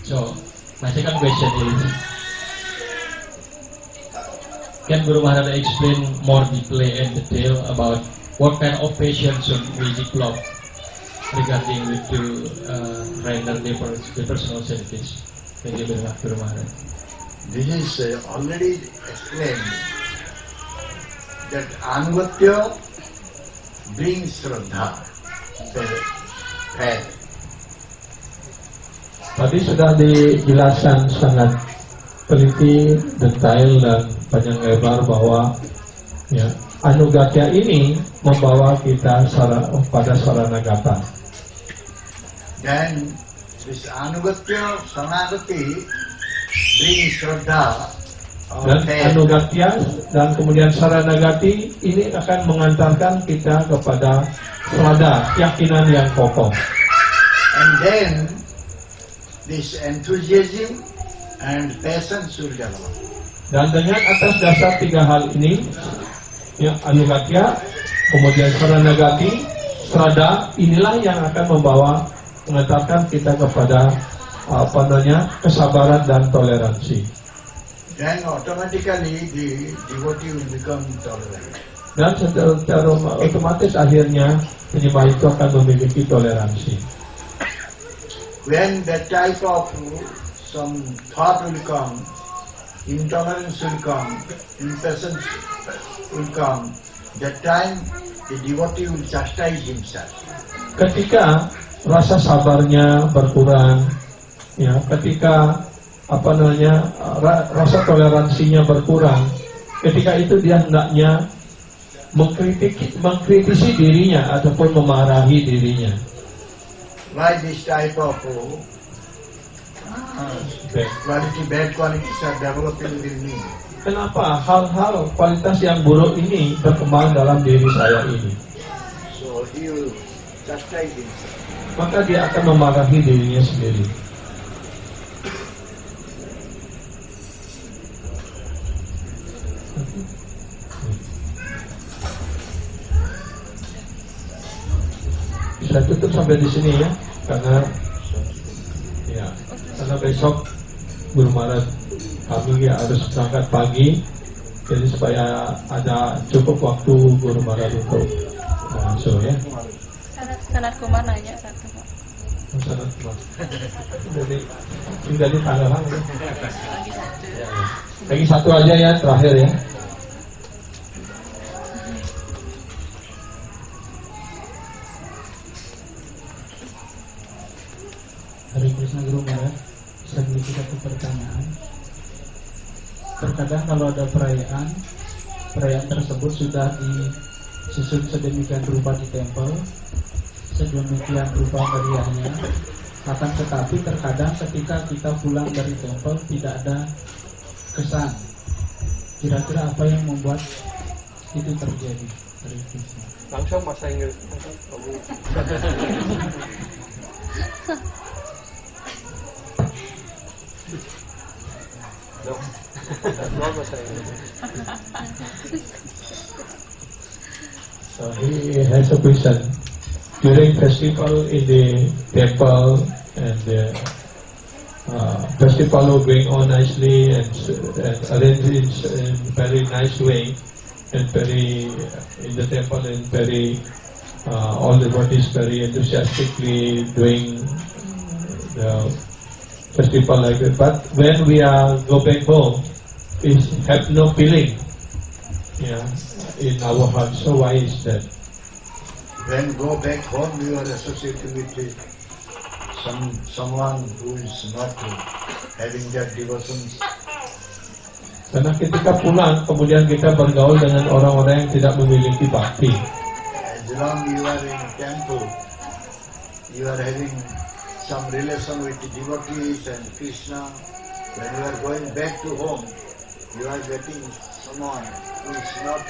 So my second question is, can Guru Maharaj explain more deeply and detail about what kind of patience should we develop regarding with to render the personal service? Thank you very much, Guru Maharaj. This is already explained that Anugatya brings Shraddha, faith. Tadi sudah dijelaskan sangat teliti, detail dan panjang lebar bahwa ya, Anugatya ini membawa kita pada Saranagata. Then this Anugatya, Sanagati brings Shraddha. Dan Anugatya dan kemudian Saranagati ini akan mengantarkan kita kepada Shraddha, keyakinan yang kokoh. And then this enthusiasm and patience will develop. Dan dengan atas dasar tiga hal ini, ya, Anugatya, kemudian Saranagati, Shraddha, inilah yang akan mengantarkan kita kepada kesabaran dan toleransi. Then automatically the devotee will become tolerant. Dan secara otomatis akhirnya penyembah itu akan memiliki toleransi. When that type of some thought will come, intolerance will come, impatience will come, that time the devotee will chastise himself. Ketika rasa sabarnya berkurang, ya, ketika rasa toleransinya berkurang, ketika itu dia hendaknya mengkritisi dirinya ataupun memarahi dirinya. Why this type of bad qualities are developing within me? Kenapa hal-hal kualitas yang buruk ini berkembang dalam diri saya ini? So he will chastise himself. Maka dia akan memarahi dirinya sendiri. Bisa tutup sampai di sini ya, karena besok Guru Maharaj kami harus berangkat pagi, jadi supaya ada cukup waktu Guru Maharaj untuk masuk ya. Sanat Kumar nanya satu Pak. Sanat Kumar. Jadi tinggal di Tangerang ya. Lagi satu aja ya terakhir ya. Hare Krishna Guru Maharaj, saya memiliki satu pertanyaan. Terkadang kalau ada perayaan tersebut sudah disusun sedemikian rupa di tempel, sedemikian rupa meriahnya, akan tetapi terkadang ketika kita pulang dari tempel tidak ada kesan. Kira-kira apa yang membuat itu terjadi? Hare Krishna. Langsung bahasa Inggris. No. No bahasa Inggris. So he has a question. During festival in the temple and the festival going on nicely and arranged in very nice way and very in the temple and very all the devotees very enthusiastically doing the festival like that. But when we go back home, we have no feeling, in our heart. So why is that? When go back home, you are associated with someone who is not having that devotion. Karena ketika pulang, kemudian kita bergaul dengan orang-orang yang tidak memiliki bakti. As long you are in temple, you are having some relation with the devotees and Krishna. When you are going back to home, you are getting someone who is not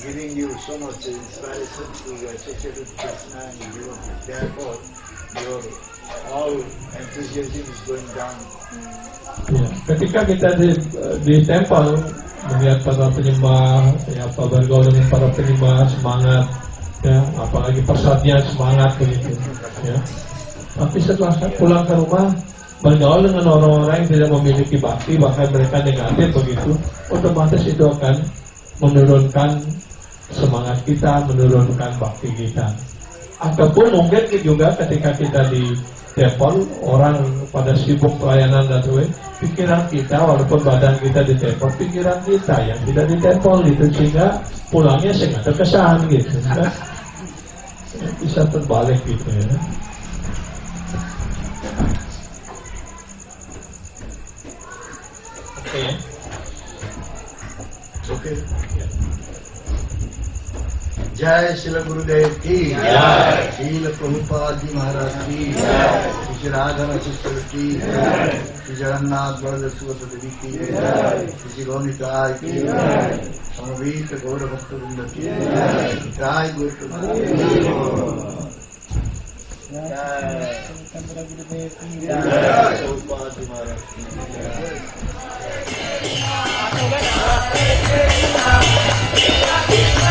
giving you so much inspiration to associate with Krishna and devotees. Therefore, your all enthusiasm is going down. Ya, ketika kita di temple melihat para penyembah, ya, bergaul dengan para penyembah, semangat, ya, apalagi prasadnya semangat begitu, ya. Tapi setelah pulang ke rumah, bergaul dengan orang-orang yang tidak memiliki bakti, bahkan mereka negatif begitu, otomatis itu akan menurunkan semangat kita, menurunkan bakti kita. Ataupun mungkin juga ketika kita di temple, orang pada sibuk pelayanan dan sebagainya, pikiran kita, walaupun badan kita di temple, pikiran kita yang tidak di temple gitu, sehingga pulangnya sangat terkesan gitu, kan? Bisa terbalik gitu ya. Oke. Okay. Jai Srila Gurudev ki Jai, Srila Prabhupada Ji Maharaj ki Jai, Sri Radha Sister ki Jai, Sri Jagannath Baladev Subhadra Devi ki Jai, Sri Gaunita ki Jai, Samavita Gaura Bhakta Vrinda ki Jai, Jai Gaur Prabhupada Jai, Prabhupada Ji Maharaj ki Jai.